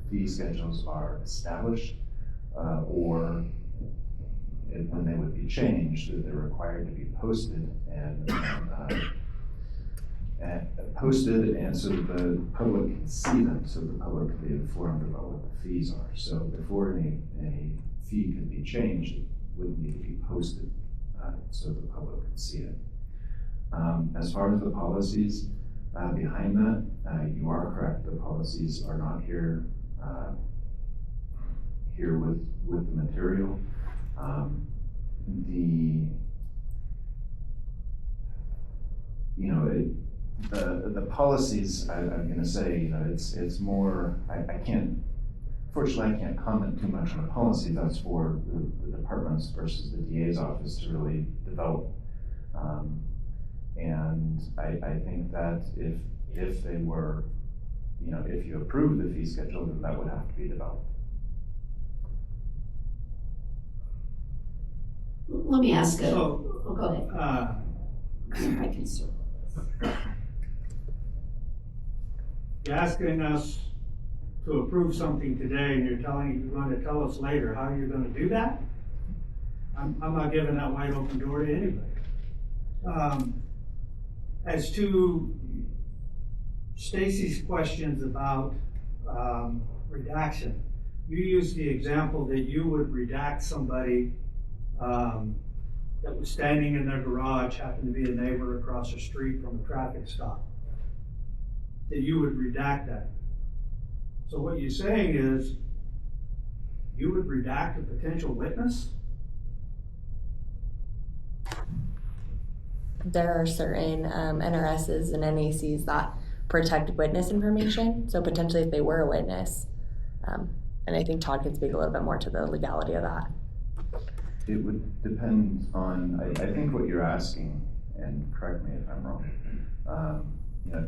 fee schedules are established when they would be changed, that they're required to be posted and so that the public can see them, so the public can be informed about what the fees are. So before any fee can be changed, it would need to be posted so the public can see it. As far as the policies behind that, you are correct. The policies are not here with the material. The policies, I'm going to say, it's more, fortunately I can't comment too much on the policy. That's for the departments versus the DA's office to really develop. And I think that if they were, if you approve the fee schedule, then that would have to be developed. Let me ask So, go ahead. I can circle this. You're asking us to approve something today and you're going to tell us later how you're gonna do that? I'm not giving that wide open door to anybody. As to Stacy's questions about redaction, you used the example that you would redact somebody that was standing in their garage, happened to be a neighbor across the street from a traffic stop, that you would redact that. So what you're saying is you would redact a potential witness? There are certain NRSs and NACs that protect witness information. So potentially if they were a witness, and I think Todd can speak a little bit more to the legality of that. It would depend on, I think what you're asking, and correct me if I'm wrong,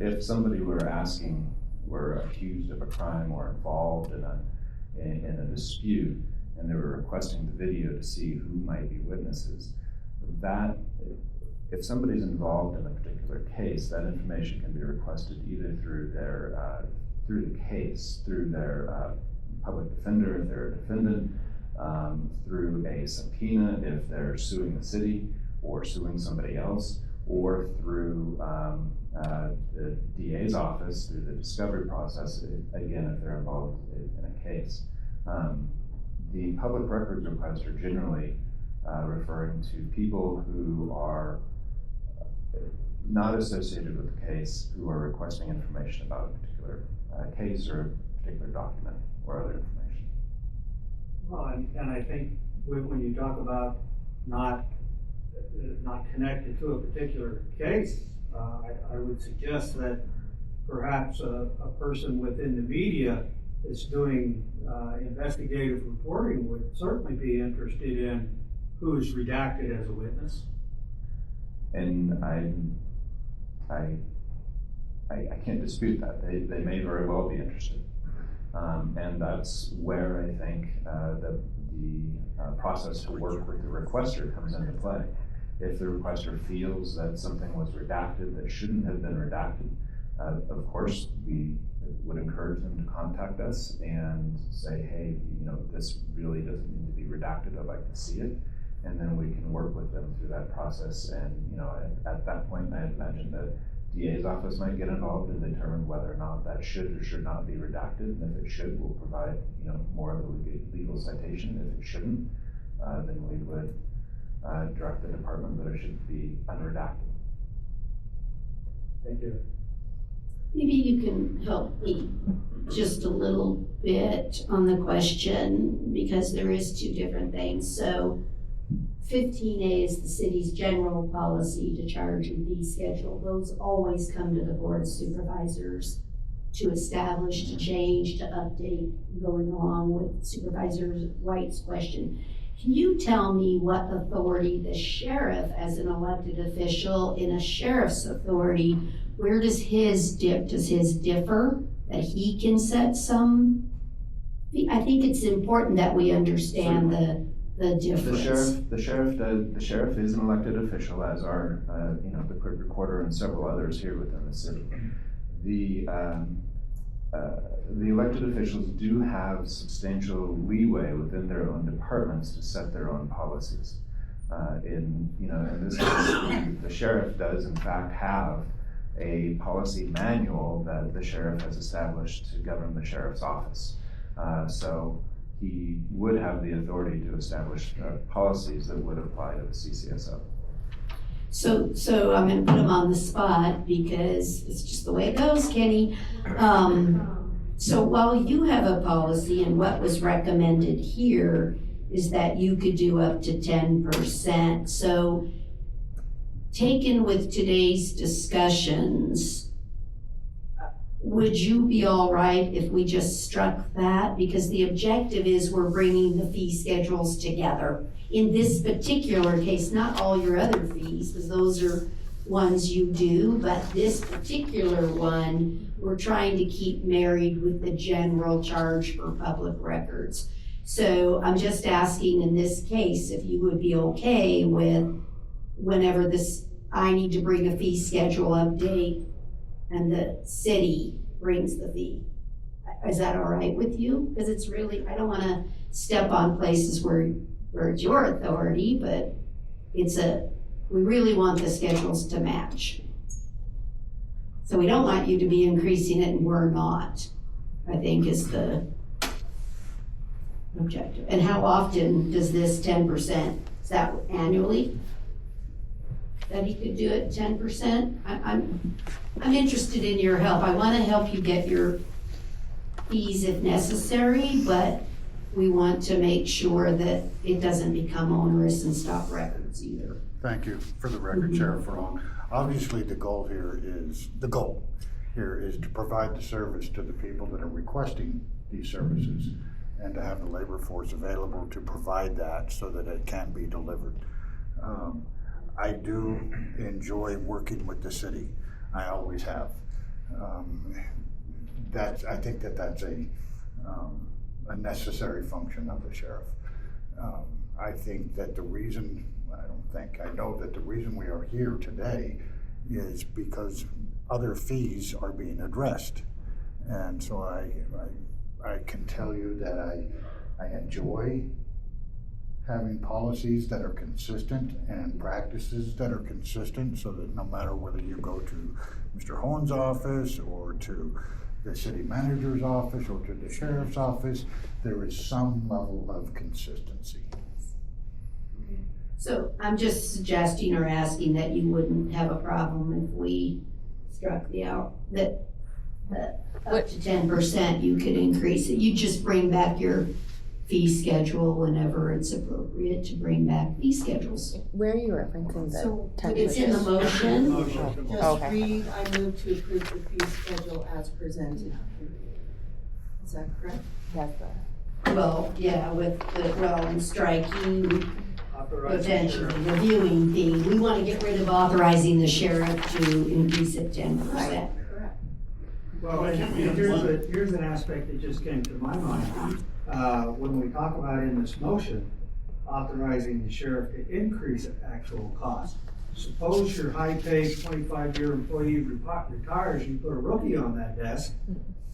if somebody were accused of a crime or involved in a dispute, and they were requesting the video to see who might be witnesses, that if somebody's involved in a particular case, that information can be requested either through their through the case, through their public defender if they're a defendant, through a subpoena if they're suing the city or suing somebody else, or through the DA's office through the discovery process, again, if they're involved in a case. The public records requests are generally referring to people who are not associated with the case, who are requesting information about a particular case or a particular document or other information. Well, and I think when you talk about not connected to a particular case, I would suggest that perhaps a person within the media that's doing investigative reporting would certainly be interested in who's redacted as a witness. And I can't dispute that. They may very well be interested. And that's where I think the process to work with the requester comes into play. If the requester feels that something was redacted that shouldn't have been redacted, of course, we would encourage them to contact us and say, hey, this really doesn't need to be redacted. I'd like to see it. And then we can work with them through that process. And at that point, I imagine that DA's office might get involved and determine whether or not that should or should not be redacted. And if it should, we'll provide more of the legal citation. If it shouldn't, then we would direct the department that it should be unredacted. Thank you. Maybe you can help me just a little bit on the question, because there is two different things. So 15A is the city's general policy to charge and fee schedule. Those always come to the Board of Supervisors to establish, to change, to update, going along with Supervisor White's question. Can you tell me what authority the sheriff, as an elected official in a sheriff's authority, where does his differ? That he can set some? I think it's important that we understand the difference. The sheriff is an elected official, as are, the clerk recorder and several others here within the city. The elected officials do have substantial leeway within their own departments to set their own policies. In this case, the sheriff does in fact have a policy manual that the sheriff has established to govern the sheriff's office. So he would have the authority to establish policies that would apply to the CCSO. So I'm gonna put him on the spot because it's just the way it goes, Kenny. So while you have a policy, and what was recommended here is that you could do up to 10%. So taken with today's discussions, would you be all right if we just struck that? Because the objective is we're bringing the fee schedules together. In this particular case, not all your other fees, because those are ones you do, but this particular one, we're trying to keep married with the general charge for public records. So I'm just asking in this case if you would be okay with whenever I need to bring a fee schedule update and the city brings the fee. Is that all right with you? Because it's really, I don't want to step on places where it's your authority, but we really want the schedules to match. So we don't want you to be increasing it and we're not, I think is the objective. And how often does this 10%, is that annually? That he could do it 10%? I'm interested in your help. I want to help you get your fees if necessary, but we want to make sure that it doesn't become onerous and stop records either. Thank you for the record, Sheriff Furlong. Obviously, the goal here is to provide the service to the people that are requesting these services and to have the labor force available to provide that so that it can be delivered. I do enjoy working with the city. I always have. I think that's a necessary function of the sheriff. I know that the reason we are here today is because other fees are being addressed. And so I can tell you that I enjoy having policies that are consistent and practices that are consistent, so that no matter whether you go to Mr. Hohen's office or to the city manager's office or to the sheriff's office, there is some level of consistency. So I'm just suggesting or asking that you wouldn't have a problem if we struck that up to 10% you could increase it. You just bring back your fee schedule whenever it's appropriate to bring back fee schedules. Where are you referencing the So 10%? It's in the motion. Just Okay. read, I move to approve the fee schedule as presented. Is that correct? Yes, Well, yeah, and striking Authorizing potentially sheriff. the viewing fee. We want to get rid of authorizing the sheriff to increase it 10%. Correct. Well, and here's an aspect that just came to my mind. When we talk about in this motion, authorizing the sheriff to increase actual cost. Suppose your high-paid 25-year employee retires, you put a rookie on that desk.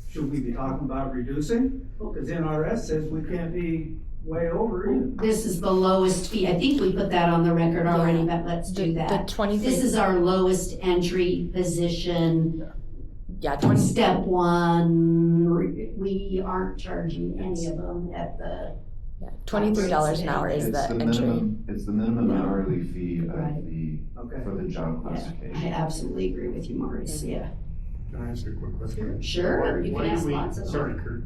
Should we be talking about reducing? Because NRS says we can't be way over either. This is the lowest fee. I think we put that on the record already, but let's do the that. 23. This is our lowest entry position. Yeah, 20. Step one, we aren't charging any of them at the, Yeah, $23 an hour is It's the the entry. minimum, it's the minimum Yeah. hourly fee Right. Okay. for the job I classification. absolutely agree with you, Maurice, yeah. Can I ask a quick question? Sure, you Why can do ask we- lots of them. Sorry, Kurt.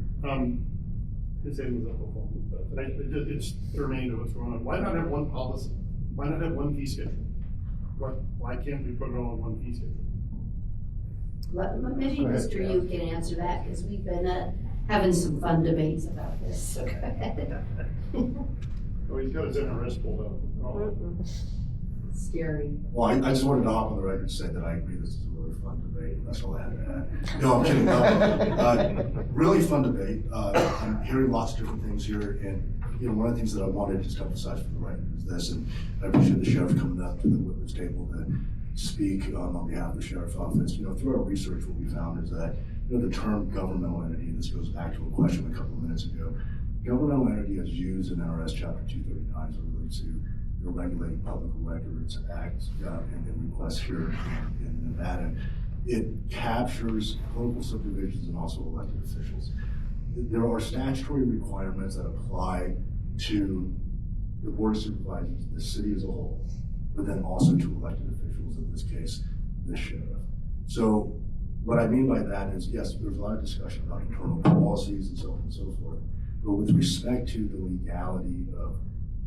his hand was up before. But it's germane to what's going on. Why not have one policy? Why not have one fee schedule? Why can't we put it all in one fee schedule? Maybe Go ahead, Mr. Yu can answer that, because we've been having some fun debates about this, so go ahead. Oh, he's got his NRS pulled up. Oh. Scary. Well, I just wanted to hop on the record and say that I agree this is a really fun debate, and that's all I had to add. No, I'm kidding. Really fun debate. I'm hearing lots of different things here, and one of the things that I wanted to just emphasize for the record is this, and I appreciate the sheriff coming up to the witness table to speak on behalf of the sheriff's office. Through our research, what we found is that the term governmental entity, this goes back to a question a couple of minutes ago. Governmental entity is used in NRS Chapter 239 as it relates to the Regulating Public Records Act and requests here in Nevada. It captures local subdivisions and also elected officials. There are statutory requirements that apply to the Board of Supervisors, the city as a whole, but then also to elected officials, in this case, the sheriff. So what I mean by that is, yes, there's a lot of discussion about internal policies and so on and so forth, but with respect to the legality of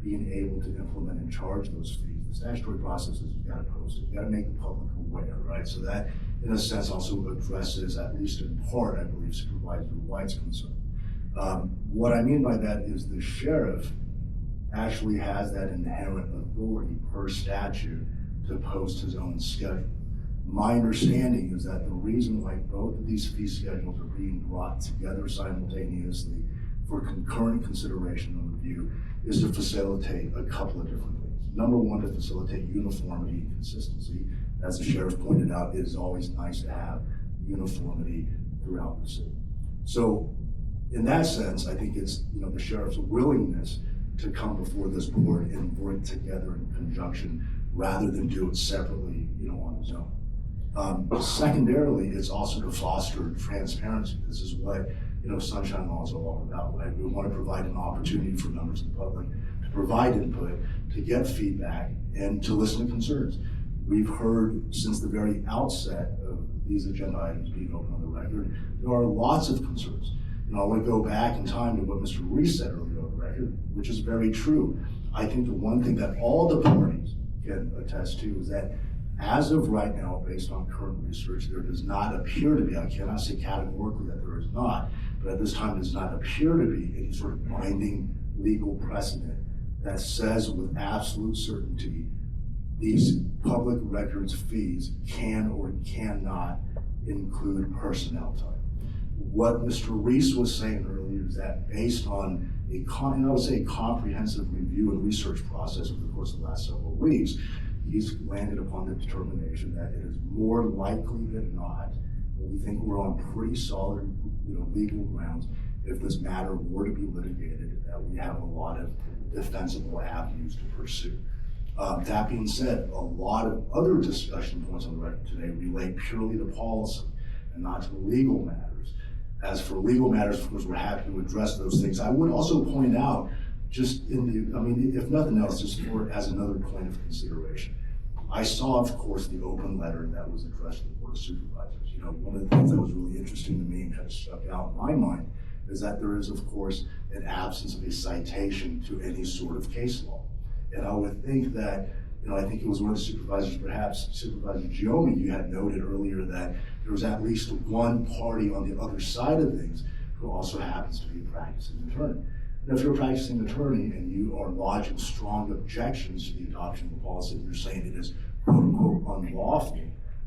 being able to implement and charge those fees, the statutory process is you've got to post it, you've got to make the public aware, right? So that, in a sense, also addresses, at least in part, I believe, Supervisor White's concern. What I mean by that is the sheriff actually has that inherent authority per statute to post his own schedule. My understanding is that the reason why both of these fee schedules are being brought together simultaneously for concurrent consideration and review is to facilitate a couple of different things. Number one, to facilitate uniformity and consistency. As the sheriff pointed out, it is always nice to have uniformity throughout the city. So in that sense, I think it's the sheriff's willingness to come before this board and work together in conjunction rather than do it separately, on his own. Secondarily, it's also to foster transparency. This is what Sunshine Law is all about, right? We want to provide an opportunity for members of the public to provide input, to get feedback, and to listen to concerns. We've heard since the very outset of these agenda items being open on the record, there are lots of concerns. I want to go back in time to what Mr. Reese said earlier on the record, which is very true. I think the one thing that all the parties can attest to is that as of right now, based on current research, there does not appear to be, I cannot say categorically that there is not, but at this time does not appear to be any sort of binding legal precedent that says with absolute certainty these public records fees can or cannot include personnel type. What Mr. Reese was saying earlier is that based on a comprehensive review and research process over the course of the last several weeks, he's landed upon the determination that it is more likely than not, and we think we're on pretty solid legal grounds, if this matter were to be litigated, that we have a lot of defensible avenues to pursue. That being said, a lot of other discussion points on the record today relate purely to policy and not to legal matters. As for legal matters, of course, we're happy to address those things. I would also point out, just if nothing else, just as another point of consideration, I saw, of course, the open letter that was addressed to the Board of Supervisors. One of the things that was really interesting to me and kind of stuck out in my mind is that there is, of course, an absence of a citation to any sort of case law. And I would think that, I think it was one of the supervisors, perhaps Supervisor Giomi, you had noted earlier that there was at least one party on the other side of things who also happens to be a practicing attorney. And if you're a practicing attorney and you are lodging strong objections to the adoption of the policy and you're saying it is quote unquote unlawful,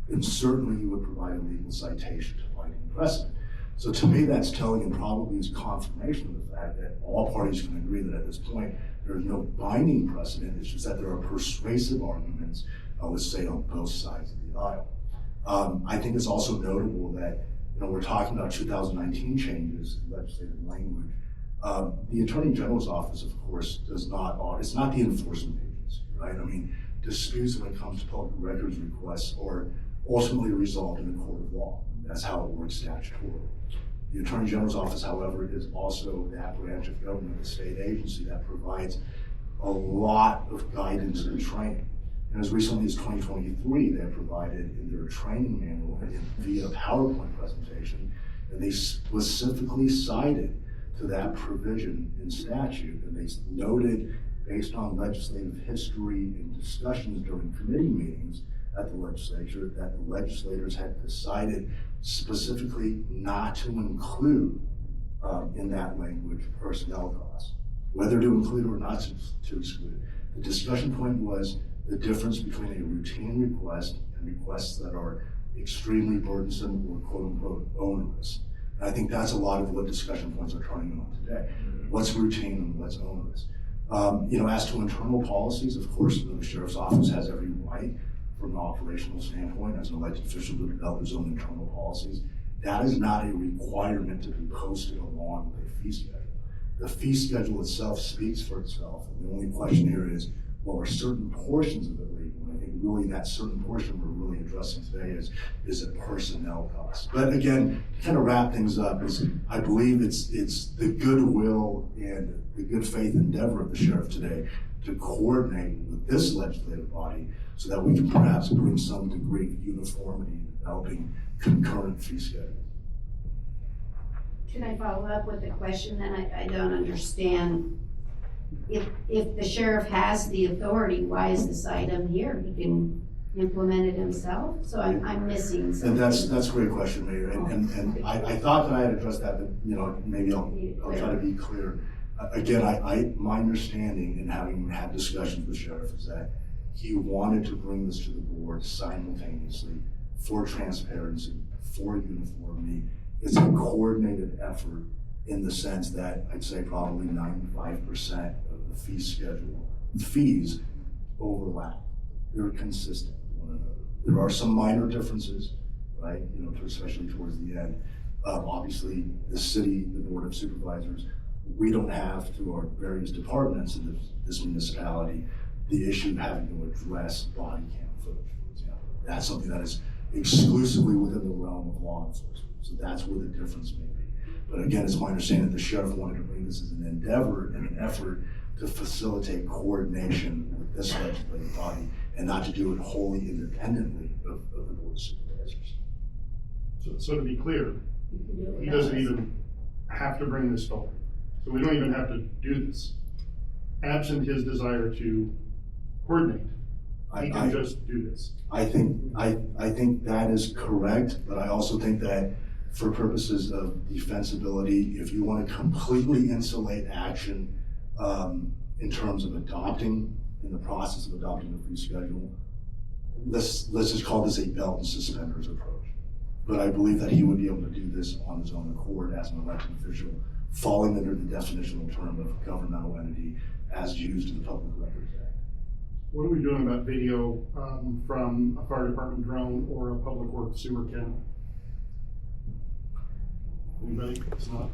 then certainly you would provide a legal citation to binding precedent. So to me, that's telling and probably is confirmation of the fact that all parties can agree that at this point, there's no binding precedent. It's just that there are persuasive arguments, I would say, on both sides of the aisle. I think it's also notable that, we're talking about 2019 changes in legislative language. The Attorney General's office, of course, it's not the enforcement agency, right? Disputes when it comes to public records requests are ultimately resolved in the court of law. That's how it works statutorily. The Attorney General's office, however, is also that branch of government, the state agency that provides a lot of guidance and training. And as recently as 2023, they provided in their training manual via PowerPoint presentation, and they specifically cited to that provision in statute, and they noted, based on legislative history and discussions during committee meetings at the legislature, that the legislators had decided specifically not to include in that language personnel costs, whether to include or not to exclude. The discussion point was the difference between a routine request and requests that are extremely burdensome or quote unquote onerous. And I think that's a lot of what discussion points are turning on today. What's routine and what's onerous? As to internal policies, of course, the sheriff's office has every right from an operational standpoint as an elected official to develop his own internal policies. That is not a requirement to be posted along with a fee schedule. The fee schedule itself speaks for itself. And the only question here is, well, are certain portions of it legal? And I think really that certain portion we're really addressing today is a personnel cost. But again, to kind of wrap things up, is I believe it's the goodwill and the good faith endeavor of the sheriff today to coordinate with this legislative body so that we can perhaps bring some degree of uniformity in developing concurrent fee schedules. Should I follow up with a question then? I don't understand. If the sheriff has the authority, why is this item here? He can implement it himself? So I'm missing something. And that's a great question, Mayor. And I thought that I had addressed that, but maybe I'll try to be clear. Again, my understanding in having had discussions with the sheriff is that he wanted to bring this to the board simultaneously for transparency, for uniformity. It's a coordinated effort in the sense that I'd say probably 95% of the fee schedule, fees overlap. They're consistent with one another. There are some minor differences, right? Especially towards the end. Obviously, the city, the Board of Supervisors, we don't have through our various departments in this municipality the issue of having to address body cam footage, for example. That's something that is exclusively within the realm of law enforcement. So that's where the difference may be. But again, it's my understanding that the sheriff wanted to bring this as an endeavor and an effort to facilitate coordination with this legislative body and not to do it wholly independently of the Board of Supervisors. So to be clear, he doesn't even have to bring this forward. So we don't even have to do this. Absent his desire to coordinate, he can just do this. I think that is correct, but I also think that for purposes of defensibility, if you want to completely insulate action in terms of adopting, in the process of adopting the fee schedule, let's just call this a belt and suspenders approach. But I believe that he would be able to do this on his own accord as an elected official, falling under the definitional term of governmental entity as used in the Public Records Act. What are we doing about video from a fire department drone or a public works sewer camera? Anybody? It's not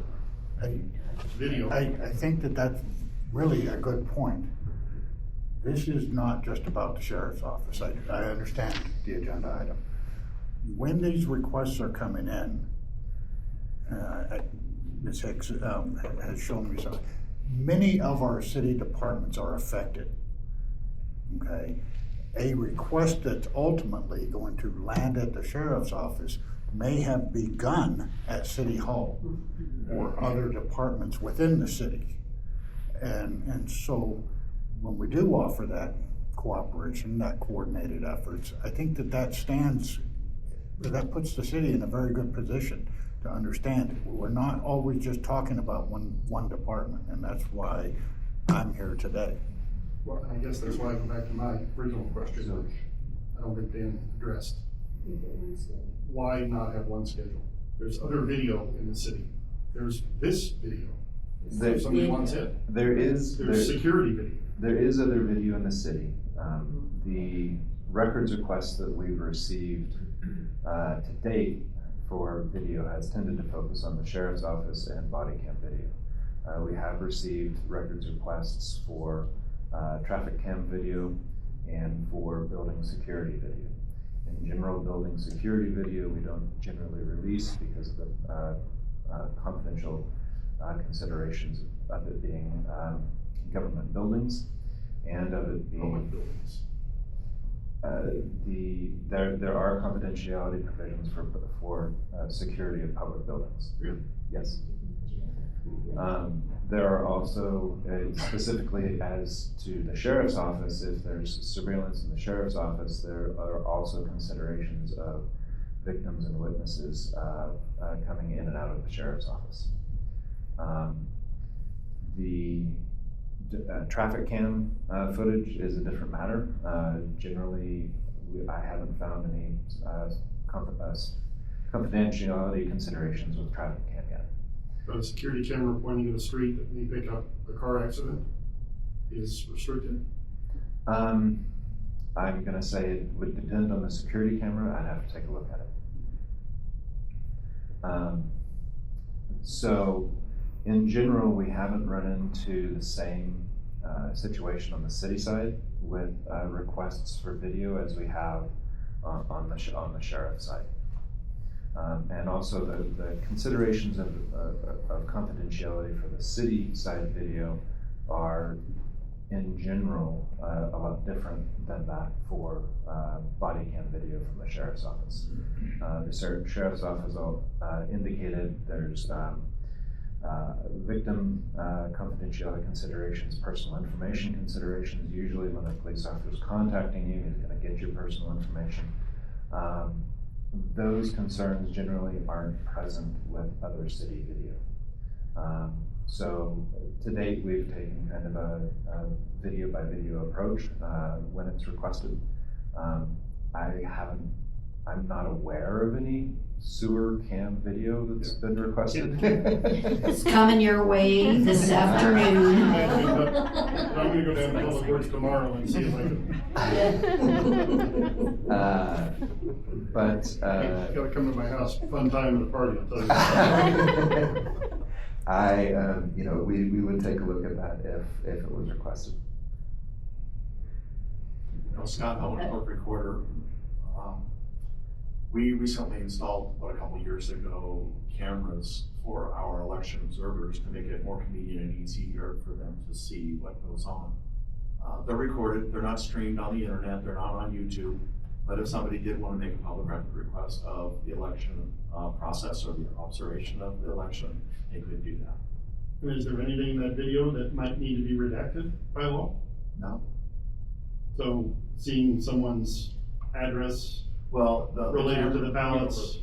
video. I think that's really a good point. This is not just about the sheriff's office. I understand the agenda item. When these requests are coming in, Ms. Hicks has shown me something. Many of our city departments are affected. Okay, a request that's ultimately going to land at the sheriff's office may have begun at City Hall or other departments within the city. And so when we do offer that cooperation, that coordinated efforts, I think that puts the city in a very good position to understand it. We're not always just talking about one department, and that's why I'm here today. Well, I guess that's why I go back to my original question, which I don't think Dan addressed. Why not have one schedule? There's other video in the city. There's this video. If somebody wants it. There's security video. There is other video in the city. The records requests that we've received to date for video has tended to focus on the sheriff's office and body cam video. We have received records requests for traffic cam video and for building security video. In general, building security video we don't generally release because of the confidential considerations of it being government buildings and of it being public buildings. There are confidentiality provisions for security of public buildings. Really? Yes. There are also, specifically as to the sheriff's office, if there's surveillance in the sheriff's office, there are also considerations of victims and witnesses coming in and out of the sheriff's office. The traffic cam footage is a different matter. Generally, I haven't found any confidentiality considerations with traffic cam yet. A security camera pointing at a street that may pick up a car accident is restricted? I'm gonna say it would depend on the security camera. I'd have to take a look at it. So in general, we haven't run into the same situation on the city side with requests for video as we have on the sheriff's side. And also the considerations of confidentiality for the city side video are in general a lot different than that for body cam video from the sheriff's office. The sheriff's office indicated there's victim confidentiality considerations, personal information considerations. Usually when a police officer is contacting you, he's going to get your personal information. Those concerns generally aren't present with other city video. So to date, we've taken kind of a video by video approach when it's requested. I'm not aware of any sewer cam video that's been requested. It's coming your way this afternoon. I'm gonna go down to Public Works tomorrow and see if I can. But Gotta come to my house, fun time at a party, I'll tell you. we would take a look at that if it was requested. Scott Howard, Court Recorder. We recently installed, a couple years ago, cameras for our election observers to make it more convenient and easier for them to see what goes on. They're recorded, they're not streamed on the internet, they're not on YouTube, but if somebody did want to make a public record request of the election process or the observation of the election, they could do that. And is there anything in that video that might need to be redacted by law? No? So seeing someone's address Well, related to the ballots.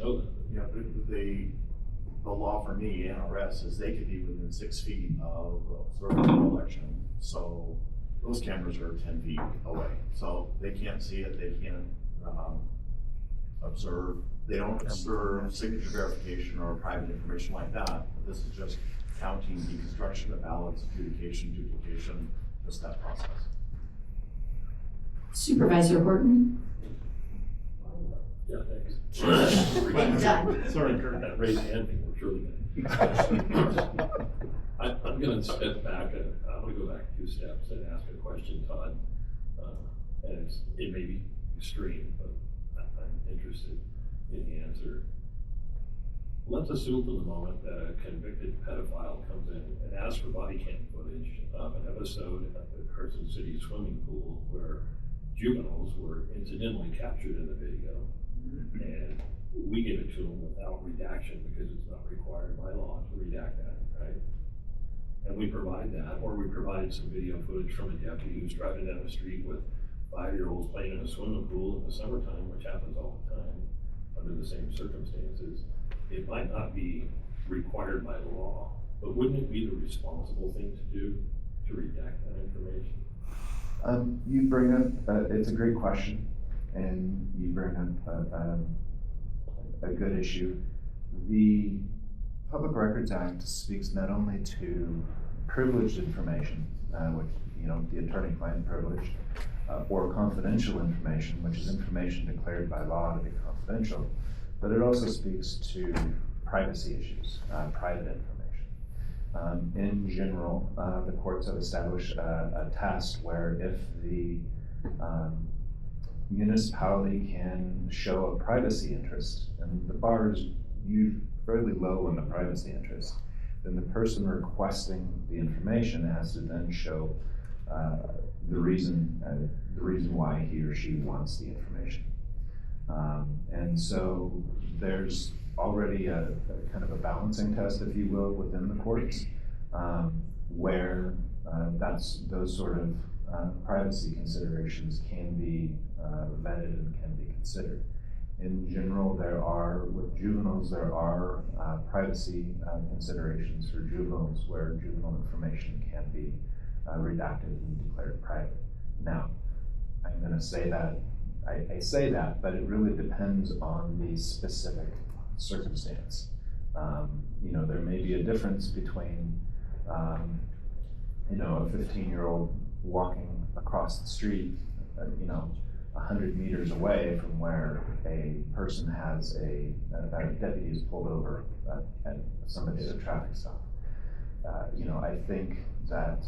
The law for me, NRS, is they could be within 6 feet of observing the election. So those cameras are 10 feet away. So they can't see it, they can't observe. They don't observe signature verification or private information like that. But this is just counting, deconstruction of ballots, adjudication, duplication, just that process. Supervisor Horton? Yeah, thanks. Done. Sorry, Kurt. That raised hand thing was really good. I'm gonna step back, I'm gonna go back 2 steps and ask a question, Todd. And it may be extreme, but I'm interested in the answer. Let's assume for the moment that a convicted pedophile comes in and asks for body cam footage of an episode at the Carson City swimming pool where juveniles were incidentally captured in the video, and we give it to them without redaction because it's not required by law to redact that, right? And we provide that, or we provided some video footage from a deputy who's driving down the street with 5-year-olds playing in a swimming pool in the summertime, which happens all the time under the same circumstances. It might not be required by law, but wouldn't it be the responsible thing to do to redact that information? You bring up, it's a great question, and you bring up a good issue. The Public Records Act speaks not only to privileged information, which, the attorney-client privilege, or confidential information, which is information declared by law to be confidential, but it also speaks to privacy issues, private information. In general, the courts have established a test where if the municipality can show a privacy interest, and the bar is usually fairly low on the privacy interest, then the person requesting the information has to then show the reason why he or she wants the information. And so there's already a kind of a balancing test, if you will, within the courts. where those sort of privacy considerations can be vetted and can be considered. In general, with juveniles, there are privacy considerations for juveniles where juvenile information can be redacted and declared private. Now, I'm going to say that, I say that, but it really depends on the specific circumstance. There may be a difference between, a 15-year-old walking across the street, 100 meters away from where a person has a deputy is pulled over at somebody at a traffic stop. I think that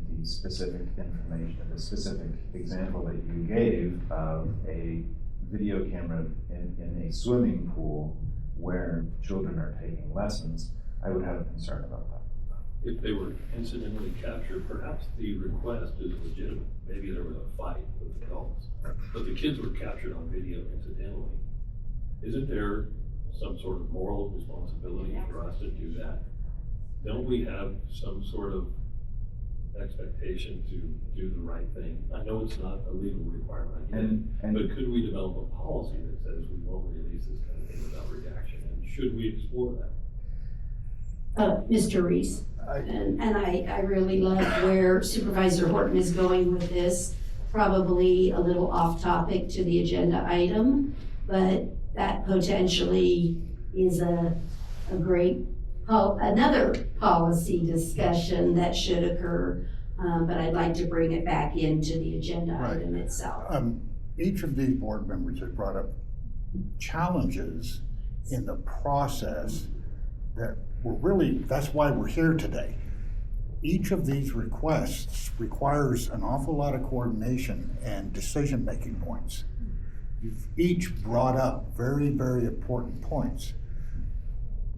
the specific information, the specific example that you gave of a video camera in a swimming pool where children are taking lessons, I would have a concern about that. If they were incidentally captured, perhaps the request is legitimate. Maybe there was a fight with adults, but the kids were captured on video incidentally. Isn't there some sort of moral responsibility for us to do that? Don't we have some sort of expectation to do the right thing? I know it's not a legal requirement, but could we develop a policy that says we won't release this kind of thing without redaction? And should we explore that? Mr. Reese, and I really love where Supervisor Horton is going with this. Probably a little off topic to the agenda item, but that potentially is a great, another policy discussion that should occur, but I'd like to bring it back into the agenda item itself. Each of these board members has brought up challenges in the process that that's why we're here today. Each of these requests requires an awful lot of coordination and decision-making points. You've each brought up very, very important points.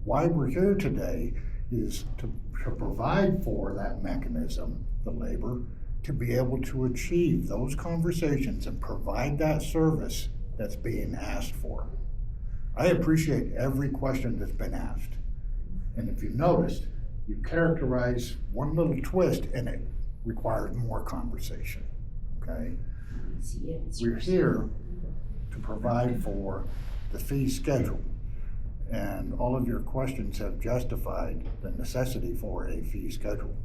Why we're here today is to provide for that mechanism, the labor, to be able to achieve those conversations and provide that service that's being asked for. I appreciate every question that's been asked. And if you noticed, you characterize one little twist and it requires more conversation, okay? We're here to provide for the fee schedule, and all of your questions have justified the necessity for a fee schedule.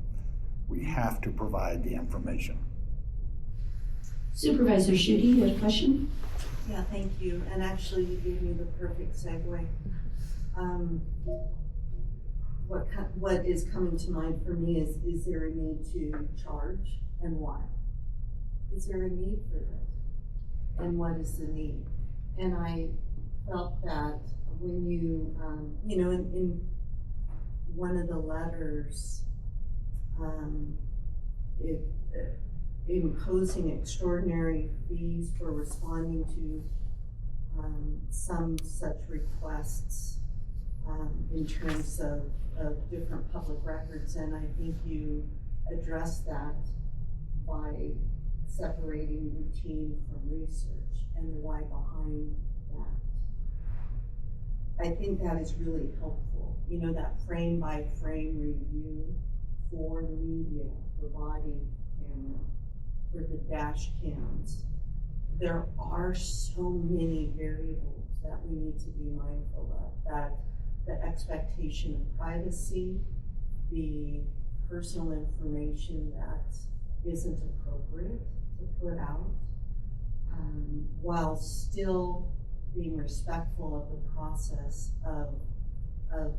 We have to provide the information. Supervisor Schutte, you have a question? Yeah, thank you. And actually, you gave me the perfect segue. What is coming to mind for me is there a need to charge, and why? Is there a need for this? And what is the need? And I felt that when you, in one of the letters, imposing extraordinary fees for responding to some such requests in terms of different public records, and I think you addressed that by separating routine from research and the why behind that. I think that is really helpful. That frame by frame review for the media, for body camera, for the dash cams. There are so many variables that we need to be mindful of, that the expectation of privacy, the personal information that isn't appropriate to put out, while still being respectful of the process of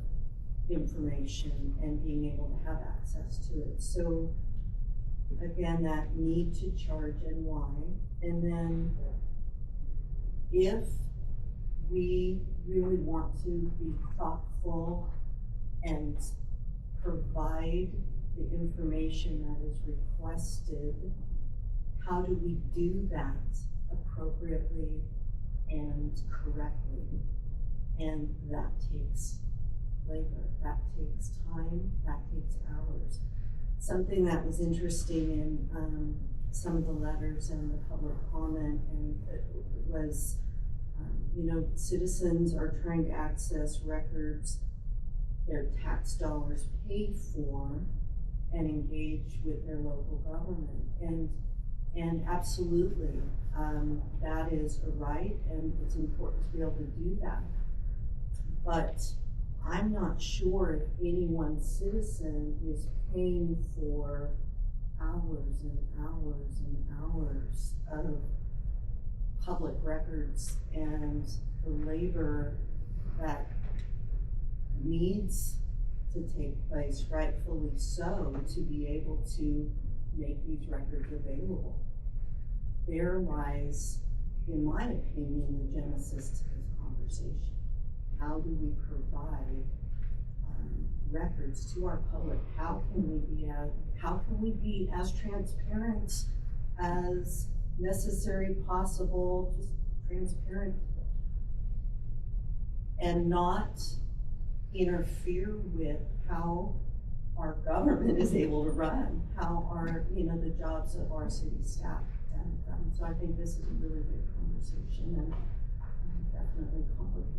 information and being able to have access to it. So again, that need to charge and why. And then if we really want to be thoughtful and provide the information that is requested, how do we do that appropriately and correctly? And that takes labor, that takes time, that takes hours. Something that was interesting in some of the letters and the public comment and was, citizens are trying to access records their tax dollars paid for, and engage with their local government. And absolutely, that is a right, and it's important to be able to do that. But I'm not sure if any one citizen is paying for hours and hours and hours of public records and the labor that needs to take place, rightfully so, to be able to make these records available. There lies, in my opinion, the genesis to this conversation. How do we provide records to our public? How can we be as transparent as necessary possible, just transparent, and not interfere with how our government is able to run, how our, the jobs of our city staff and done. So I think this is a really big conversation and definitely complicated.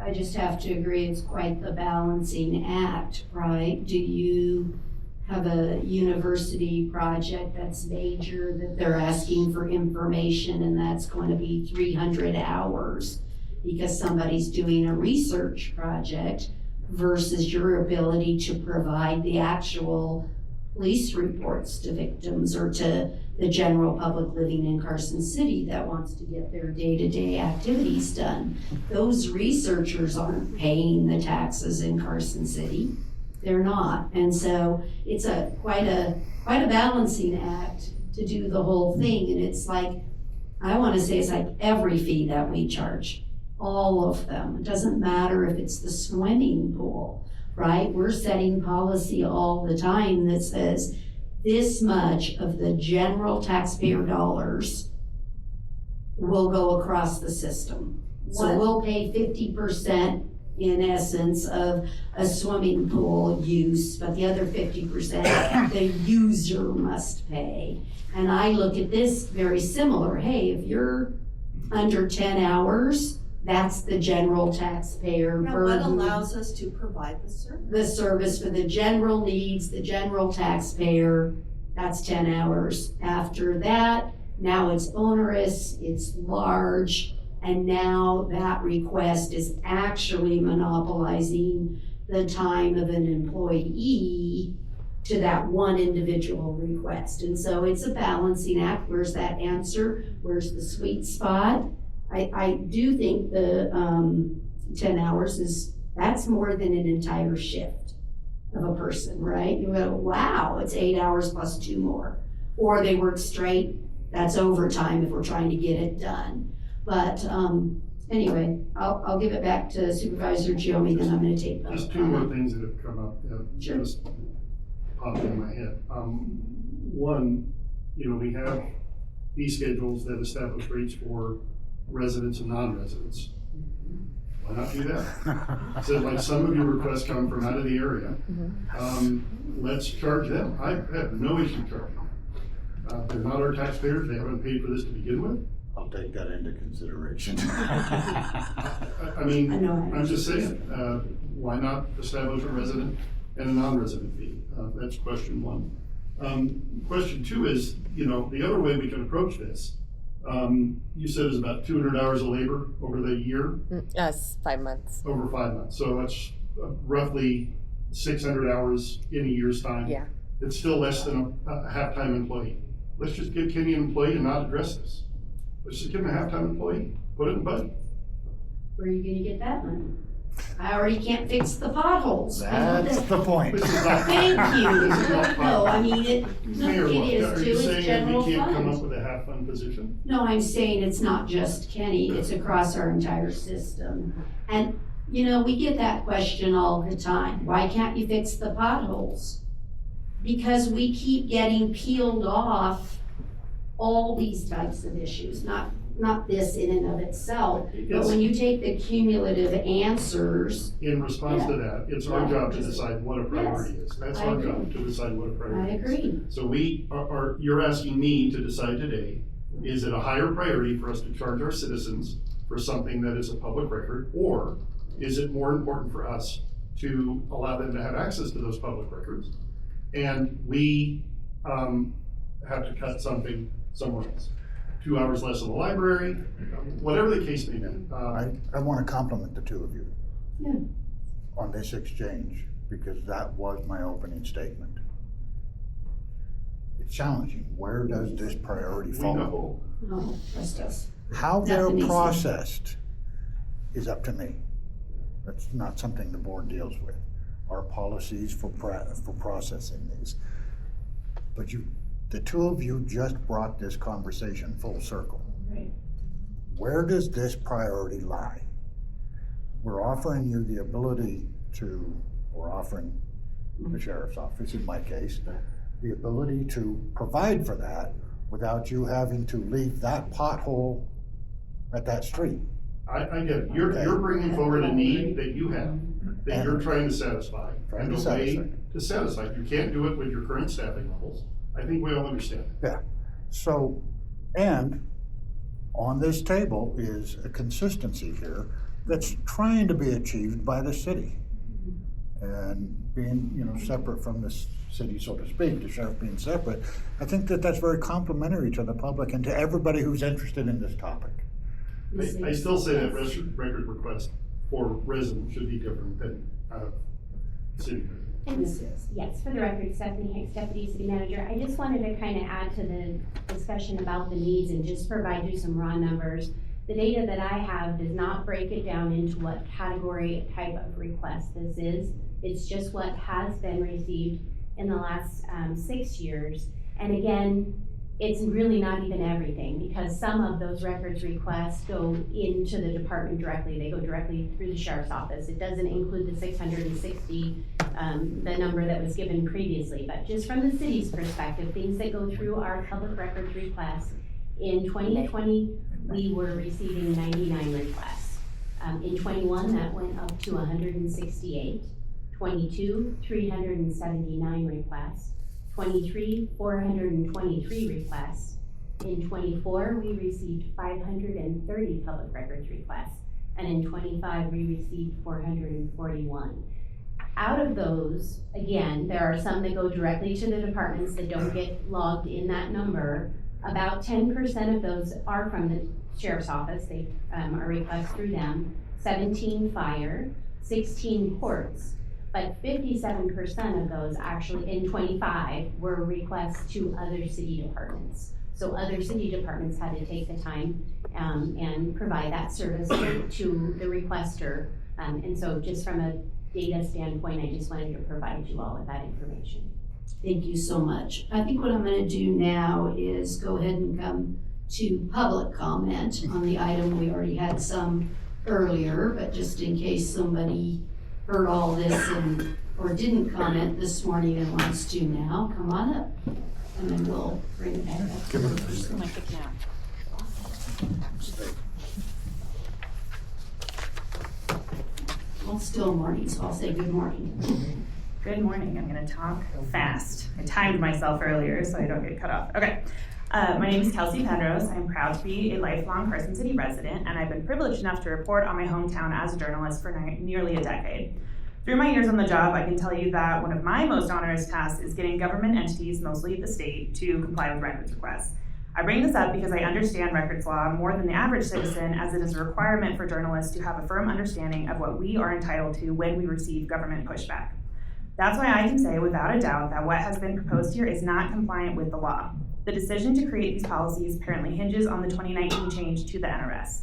I just have to agree, it's quite the balancing act, right? Do you have a university project that's major, that they're asking for information, and that's going to be 300 hours because somebody's doing a research project, versus your ability to provide the actual police reports to victims or to the general public living in Carson City that wants to get their day-to-day activities done. Those researchers aren't paying the taxes in Carson City. They're not. And so it's quite a balancing act to do the whole thing. And it's like, I want to say it's like every fee that we charge, all of them. It doesn't matter if it's the swimming pool, right? We're setting policy all the time that says this much of the general taxpayer dollars will go across the system. So we'll pay 50% in essence of a swimming pool use, but the other 50% the user must pay. And I look at this very similar. Hey, if you're under 10 hours, that's the general taxpayer burden. What allows us to provide the service? The service for the general needs, the general taxpayer, that's 10 hours. After that, now it's onerous, it's large, and now that request is actually monopolizing the time of an employee to that one individual request. And so it's a balancing act. Where's that answer? Where's the sweet spot? I do think the 10 hours that's more than an entire shift of a person, right? You go, wow, it's 8 hours plus 2 more. Or they work straight, that's overtime if we're trying to get it done. But anyway, I'll give it back to Supervisor Giomi, then I'm gonna take them. Just 2 more things that have come up that just popped in my head. One, we have fee schedules that establish rates for residents and non-residents. Why not do that? So like some of your requests come from out of the area, let's charge them. I have no issue charging them. They're not our taxpayers, they haven't paid for this to begin with. I'll take that into consideration. I mean, I'm just saying, why not establish a resident and a non-resident fee? That's question one. Question two is, the other way we can approach this, you said it was about 200 hours of labor over the year? Yes, 5 months. Over 5 months. So that's roughly 600 hours in a year's time. Yeah. It's still less than a half-time employee. Let's just give Kenny an employee and not address this. Let's just give him a half-time employee, put it in the budget. Where are you gonna get that money? I already can't fix the potholes. That's the point. Thank you. No, I mean, it Mayor, is are too, you it's saying that general we can't come up fund. with a half-fund position? No, I'm saying it's not just Kenny, it's across our entire system. And, we get that question all the time. Why can't you fix the potholes? Because we keep getting peeled off all these types of issues, not this in and of itself, but when you take the cumulative answers. In response to that, it's our job to decide what a priority Yes, is. That's I our agree. job to decide what a priority I is. agree. So we you're asking me to decide today, is it a higher priority for us to charge our citizens for something that is a public record, or is it more important for us to allow them to have access to those public records, and we have to cut something somewhere else. 2 hours less in the library, whatever the case may be. I want to compliment the two of you Yeah. on this exchange, because that was my opening statement. It's challenging. Where does this priority We fall? know. Oh, trust us. How they're Nothing easy. processed is up to me. That's not something the board deals with. Our policies for processing these. But the two of you just brought this conversation full circle. Right. Where does this priority lie? We're offering you the ability we're offering the sheriff's office, in my case, the ability to provide for that without you having to leave that pothole at that street. I get it. You're bringing forward a need that you have, that you're trying to satisfy. Trying And to a way satisfy. to satisfy. You can't do it with your current staffing levels. I think we all understand. Yeah, so, and on this table is a consistency here that's trying to be achieved by the city. And being, separate from the city, so to speak, the sheriff being separate, I think that that's very complimentary to the public and to everybody who's interested in this topic. I still say that record request for residents should be different than city. And yes, for the record, Stephanie Hicks, Deputy City Manager. I just wanted to kind of add to the discussion about the needs and just provide you some raw numbers. The data that I have does not break it down into what category type of request this is. It's just what has been received in the last 6 years. And again, it's really not even everything, because some of those records requests go into the department directly. They go directly through the sheriff's office. It doesn't include the 660, the number that was given previously. But just from the city's perspective, things that go through our public records requests, in 2020, we were receiving 99 requests. In 21, that went up to 168. 22, 379 requests. 23, 423 requests. In 24, we received 530 public records requests. And in 25, we received 441. Out of those, again, there are some that go directly to the departments that don't get logged in that number. About 10% of those are from the sheriff's office. They are requests through them. 17 fire, 16 courts. But 57% of those actually, in 25, were requests to other city departments. So other city departments had to take the time and provide that service to the requester. And so just from a data standpoint, I just wanted to provide you all with that information. Thank you so much. I think what I'm going to do now is go ahead and come to public comment on the item. We already had some earlier, but just in case somebody heard all this or didn't comment this morning and wants to now, come on up. And then we'll bring it back up. Give it a second. Well, it's still morning, so I'll say good morning. Good morning. I'm going to talk fast. I timed myself earlier so I don't get cut off. Okay. My name is Kelsey Penrose. I'm proud to be a lifelong Carson City resident, and I've been privileged enough to report on my hometown as a journalist for nearly a decade. Through my years on the job, I can tell you that one of my most onerous tasks is getting government entities, mostly the state, to comply with records requests. I bring this up because I understand records law more than the average citizen, as it is a requirement for journalists to have a firm understanding of what we are entitled to when we receive government pushback. That's why I can say without a doubt that what has been proposed here is not compliant with the law. The decision to create these policies apparently hinges on the 2019 change to the NRS.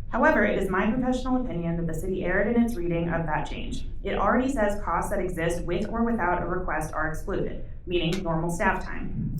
However, it is my professional opinion that the city erred in its reading of that change. It already says costs that exist with or without a request are excluded, meaning normal staff time.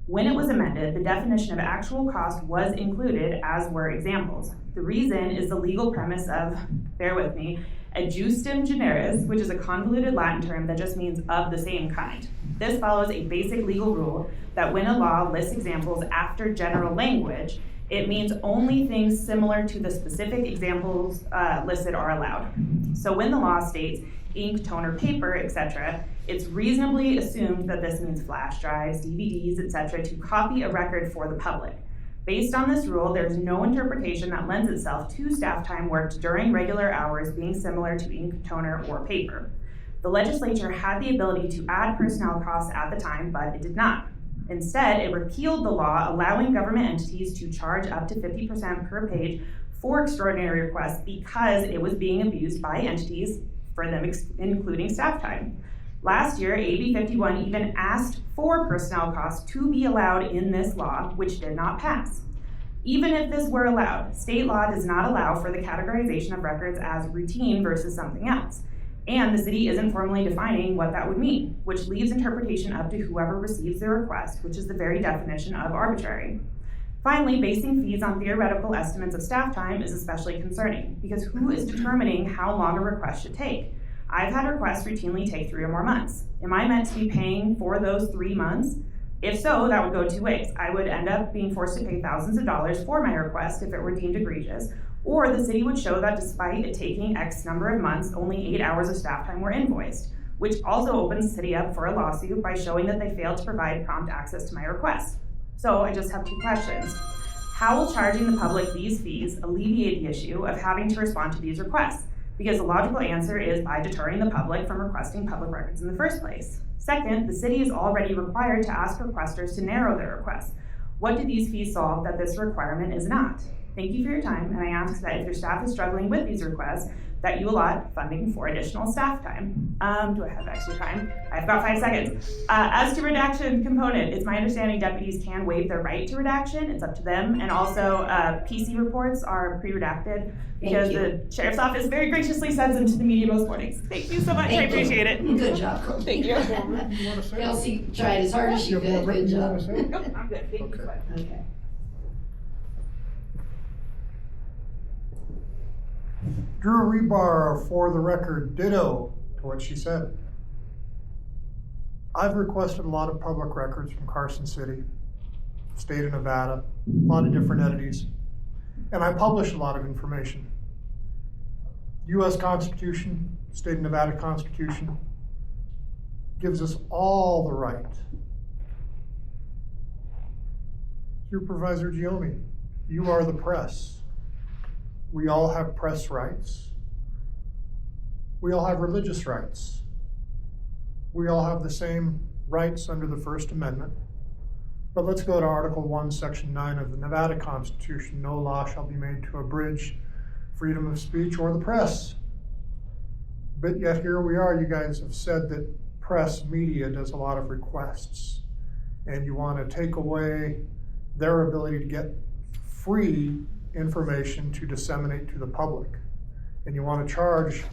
When it was amended, the definition of actual cost was included, as were examples. The reason is the legal premise of, bear with me, adjustum generis, which is a convoluted Latin term that just means of the same kind. This follows a basic legal rule that when a law lists examples after general language, it means only things similar to the specific examples listed are allowed. So when the law states ink, toner, paper, etc., it's reasonably assumed that this means flash drives, DVDs, etc., to copy a record for the public. Based on this rule, there's no interpretation that lends itself to staff time worked during regular hours being similar to ink, toner, or paper. The legislature had the ability to add personnel costs at the time, but it did not. Instead, it repealed the law allowing government entities to charge up to 50% per page for extraordinary requests because it was being abused by entities, for them including staff time. Last year, AB 51 even asked for personnel costs to be allowed in this law, which did not pass. Even if this were allowed, state law does not allow for the categorization of records as routine versus something else. And the city isn't formally defining what that would mean, which leaves interpretation up to whoever receives the request, which is the very definition of arbitrary. Finally, basing fees on theoretical estimates of staff time is especially concerning, because who is determining how long a request should take? I've had requests routinely take 3 or more months. Am I meant to be paying for those 3 months? If so, that would go 2 ways. I would end up being forced to pay thousands of dollars for my request if it were deemed egregious, or the city would show that despite it taking X number of months, only 8 hours of staff time were invoiced, which also opens the city up for a lawsuit by showing that they failed to provide prompt access to my request. So I just have 2 questions. How will charging the public these fees alleviate the issue of having to respond to these requests? Because the logical answer is by deterring the public from requesting public records in the first place. Second, the city is already required to ask requesters to narrow their requests. What do these fees solve that this requirement is not? Thank you for your time, and I ask that if your staff is struggling with these requests, that you allot funding for additional staff time. Do I have extra time? I've got 5 seconds. As to redaction component, it's my understanding deputies can waive their right to redaction. It's up to them. And also, PC reports are pre-redacted because the sheriff's office very graciously sends them to the media most mornings. Thank you so much. I appreciate it. Good job. Thank you. Kelsey tried as hard as she could. Good job. I'm good. Thank you. Okay. Drew Rebar, for the record, ditto to what she said. I've requested a lot of public records from Carson City, state of Nevada, a lot of different entities, and I publish a lot of information. U.S. Constitution, state of Nevada Constitution, gives us all the right. Supervisor Giomi, you are the press. We all have press rights. We all have religious rights. We all have the same rights under the First Amendment. But let's go to Article 1, Section 9 of the Nevada Constitution. No law shall be made to abridge freedom of speech or the press. But yet here we are, you guys have said that press media does a lot of requests, and you want to take away their ability to get free information to disseminate to the public. And you want to charge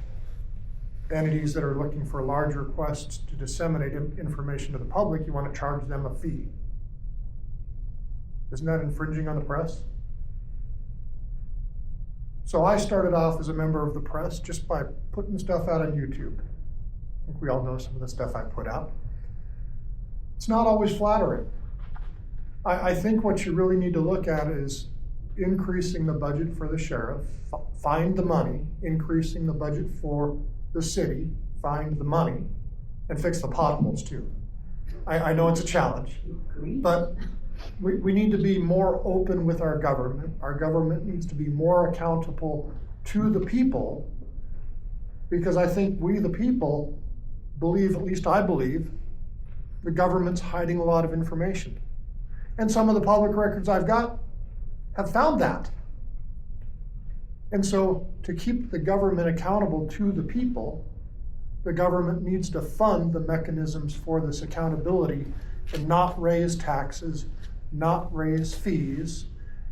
entities that are looking for large requests to disseminate information to the public, you want to charge them a fee. Isn't that infringing on the press? So I started off as a member of the press just by putting stuff out on YouTube. I think we all know some of the stuff I put out. It's not always flattering. I think what you really need to look at is increasing the budget for the sheriff, find the money, increasing the budget for the city, find the money, and fix the potholes too. I know it's a challenge, but we need to be more open with our government. Our government needs to be more accountable to the people, because I think we, the people, believe, at least I believe, the government's hiding a lot of information. And some of the public records I've got have found that. And so to keep the government accountable to the people, the government needs to fund the mechanisms for this accountability and not raise taxes, not raise fees.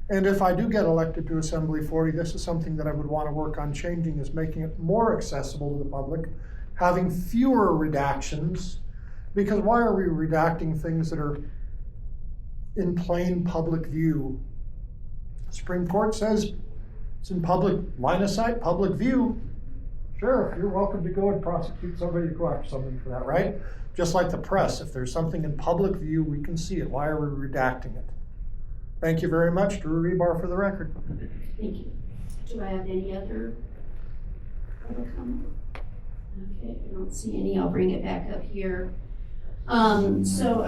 And if I do get elected to Assembly 40, this is something that I would want to work on changing, is making it more accessible to the public, having fewer redactions, because why are we redacting things that are in plain public view? The Supreme Court says it's in public line of sight, public view. Sure, you're welcome to go and prosecute somebody or go after somebody for that, right? Just like the press, if there's something in public view, we can see it. Why are we redacting it? Thank you very much. Drew Rebar for the record. Thank you. Do I have any other comment? Okay, I don't see any. I'll bring it back up here. So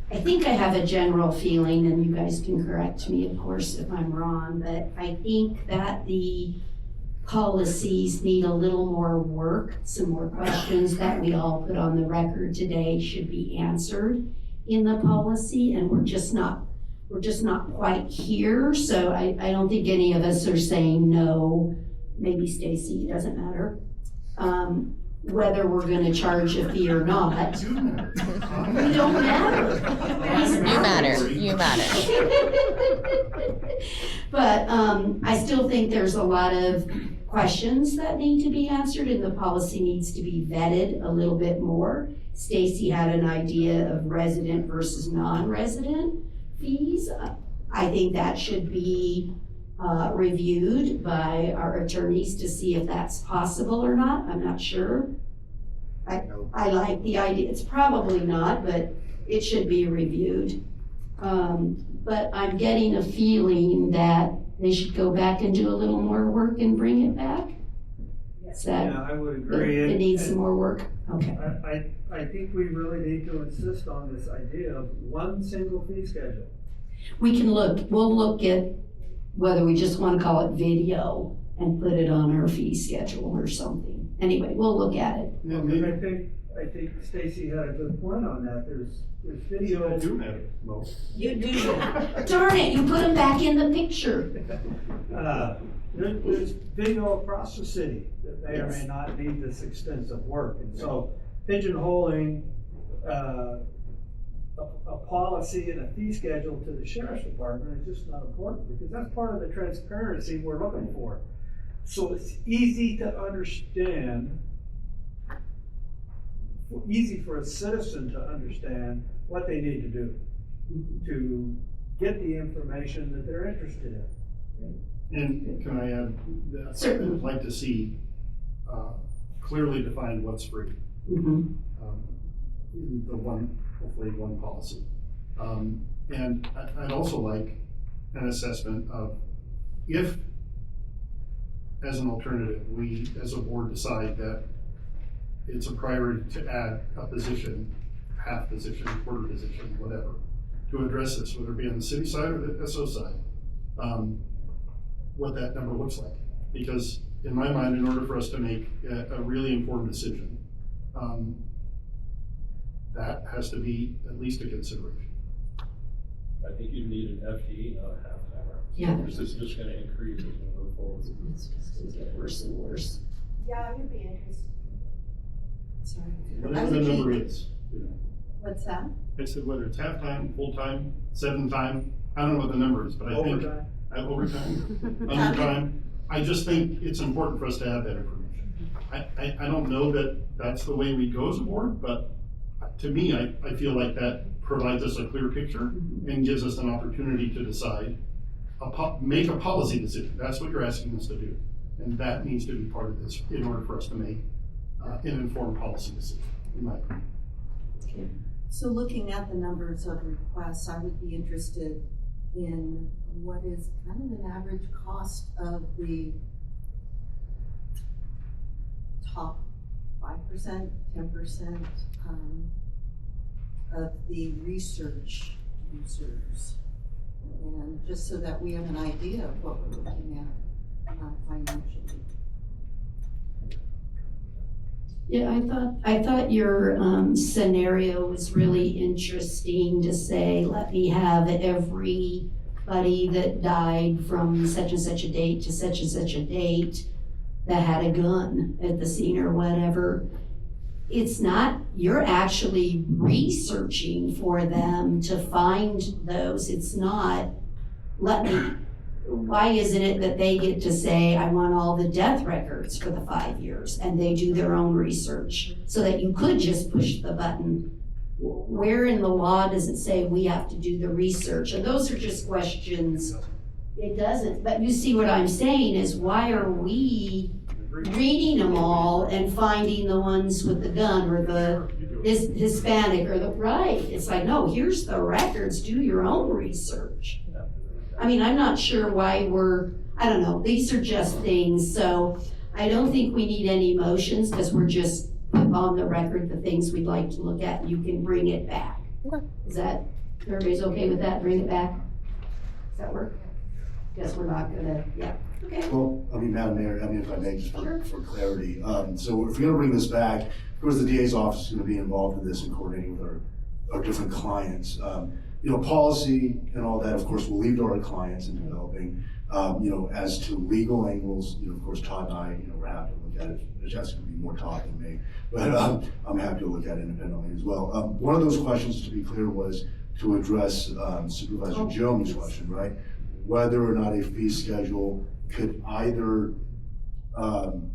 I think I have a general feeling, and you guys can correct me, of course, if I'm wrong, but I think that the policies need a little more work. Some more questions that we all put on the record today should be answered in the policy, and we're just not quite here. So I don't think any of us are saying no. Maybe Stacy, it doesn't matter. Whether we're gonna charge a fee or not. We don't matter. You matter. But I still think there's a lot of questions that need to be answered, and the policy needs to be vetted a little bit more. Stacy had an idea of resident versus non-resident fees. I think that should be reviewed by our attorneys to see if that's possible or not. I'm not sure. I like the idea. It's probably not, but it should be reviewed. But I'm getting a feeling that they should go back and do a little more work and bring it back. Is that, Yeah, I would agree. it needs some more work? Okay. I think we really need to insist on this idea of one single fee schedule. We'll look at whether we just want to call it video and put it on our fee schedule or something. Anyway, we'll look at it. Yeah, Because I think Stacy had a good point on that. There's video. I do matter, Mo. You do. Darn it, you put them back in the picture. There's video across the city that may or Yes. may not need this extensive work. And so pigeonholing a policy and a fee schedule to the sheriff's department is just not important, because that's part of the transparency we're looking for. So it's easy to understand, easy for a citizen to understand what they need to do to get the information that they're interested in. And can I add that? Certainly. I'd like to see clearly defined what's free. Mm-hmm. In the hopefully one policy. And I'd also like an assessment of if, as an alternative, we as a board decide that it's a priority to add a position, half position, quarter position, whatever, to address this, whether it be on the city side or the SO side, what that number looks like. Because in my mind, in order for us to make a really informed decision, that has to be at least a consideration. I think you need an FTE, not a half-timer. Yeah. Because it's just gonna increase as we move forward. It's just gonna get worse and worse. Yeah, I would be interested. Sorry. Whatever the number is, you know. What's that? I said whether it's half-time, full-time, 7-time, I don't know what the number is, but I think. Overtime, undertime. I just think it's important for us to have that information. I don't know that that's the way we go as a board, but to me, I feel like that provides us a clear picture and gives us an opportunity to decide, make a policy decision. That's what you're asking us to do. And that needs to be part of this in order for us to make an informed policy decision, in my opinion. Okay. So looking at the numbers of requests, I would be interested in what is kind of an average cost of the top 5%, 10% of the research users. And just so that we have an idea of what we're looking at financially. Yeah, I thought your scenario was really interesting to say, let me have everybody that died from such and such a date to such and such a date that had a gun at the scene or whatever. It's not, you're actually researching for them to find those. It's not, why isn't it that they get to say, I want all the death records for the 5 years, and they do their own research, so that you could just push the button? Where in the law does it say we have to do the research? And those are just questions. It doesn't, but you see what I'm saying is, why are we reading them all and finding the ones with the gun or the Hispanic or the, right? It's like, no, here's the records, do your own research. I mean, I'm not sure why I don't know, these are just things, so I don't think we need any motions, because we're just put on the record the things we'd like to look at. You can bring it back. Okay. Is that, everybody's okay with that, bring it back? Does that work? guess we're not gonna, yeah, okay. Well, I mean, Madam Mayor, I mean, if I may, just for clarity, so if we're gonna bring this back, of course, the DA's office is gonna be involved in this and coordinating with our different clients. You know, policy and all that, of course, we'll leave to our clients in developing. You know, as to legal angles, you know, of course, Todd and I, you know, we're happy to look at it. Jeff's gonna be more Todd than me, but I'm happy to look at it independently as well. One of those questions, to be clear, was to address Supervisor Jones' question, right? Whether or not a fee schedule could either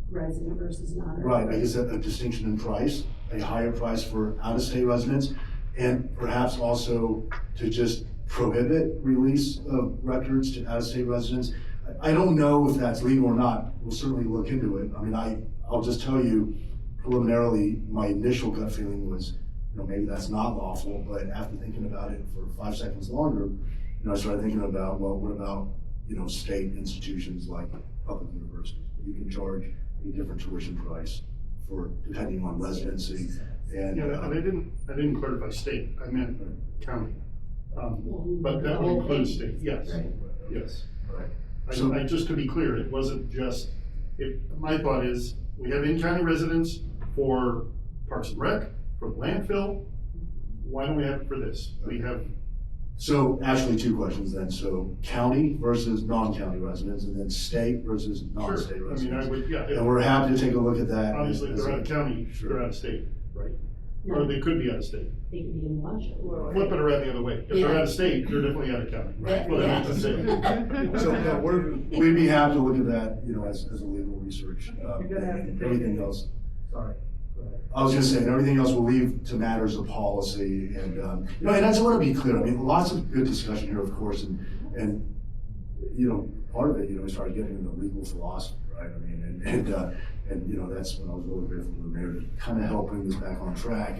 Resident versus non-resident. right, I guess a distinction in price, a higher price for out-of-state residents, and perhaps also to just prohibit release of records to out-of-state residents. I don't know if that's legal or not. We'll certainly look into it. I mean, I'll just tell you preliminarily, my initial gut feeling was, you know, maybe that's not lawful, but after thinking about it for 5 seconds longer, you know, I started thinking about, well, what about, you know, state institutions like public universities? You can charge a different tuition price for, depending on residency. And Yeah, I didn't clarify state, I meant county. But that would include state, yes, yes. Right. Just to be clear, it wasn't just, my thought is, we have in-county residents for Parks and Rec, for the landfill. Why don't we have it for this? We have. So actually 2 questions then. So county versus non-county residents, and then state versus non-state Sure. residents. I mean, I would, yeah. And we're happy to take a look at that. Obviously, if they're out of county, they're out of state, right? Or they could be out of state. They could be in Washington. Flip it around the other way. If they're out of state, they're definitely out of county. Right. Well, I meant to say. So yeah, we'd be happy to look at that, you know, as a legal research. And everything else. Sorry. I was gonna say, and everything else we'll leave to matters of policy, and you know, and I just want to be clear. I mean, lots of good discussion here, of course, and you know, part of it, you know, we started getting into legal philosophy, right? I mean, and you know, that's when I was really grateful to the mayor to kind of help bring this back on track.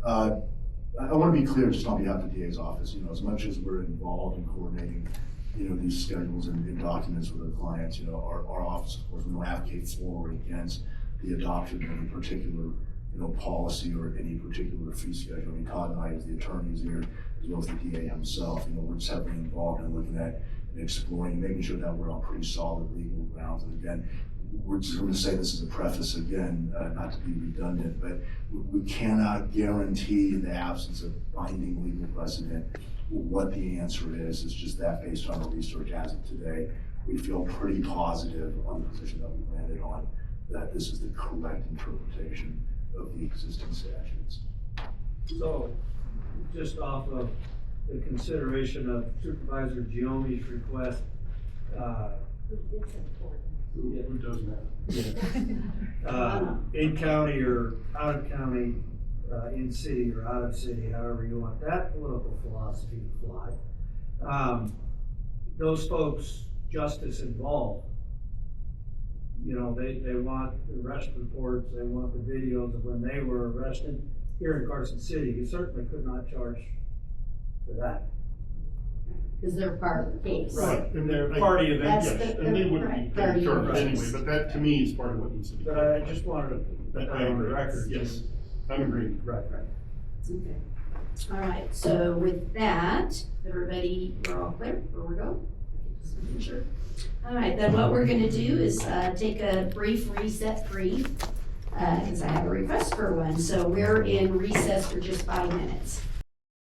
I want to be clear, just on behalf of the DA's office, you know, as much as we're involved in coordinating, you know, these schedules and documents with our clients, you know, our office, of course, we don't advocate for or against the adoption of any particular, you know, policy or any particular fee schedule. I mean, Todd and I, as the attorneys here, as well as the DA himself, you know, we're just heavily involved in looking at and exploring, making sure that we're on pretty solid legal grounds. And again, we're just going to say this as a preface again, not to be redundant, but we cannot guarantee in the absence of binding legal precedent what the answer is. It's just that based on our research as of today, we feel pretty positive on the position that we landed on, that this is the correct interpretation of the existing statutes. So, just off of the consideration of Supervisor Giomi's request, Who doesn't have? in county or out of county, in city or out of city, however you want that political philosophy to fly. Those folks, justice involved, you know, they want the arrest reports, they want the videos of when they were arrested here in Carson City. You certainly could not charge for that. Because they're part of the case. Right, and they're Party event, yes, That's and they wouldn't be party charged event. anyway, but that to me is part of what needs to be. But I just wanted to put that on the record. Yes, I'm agreeing. Right. Okay. All right, so with that, everybody, we're all clear where we're going? Just making sure. All right, then what we're gonna do is take a brief reset break, because I have a request for one. So we're in recess for just 5 minutes.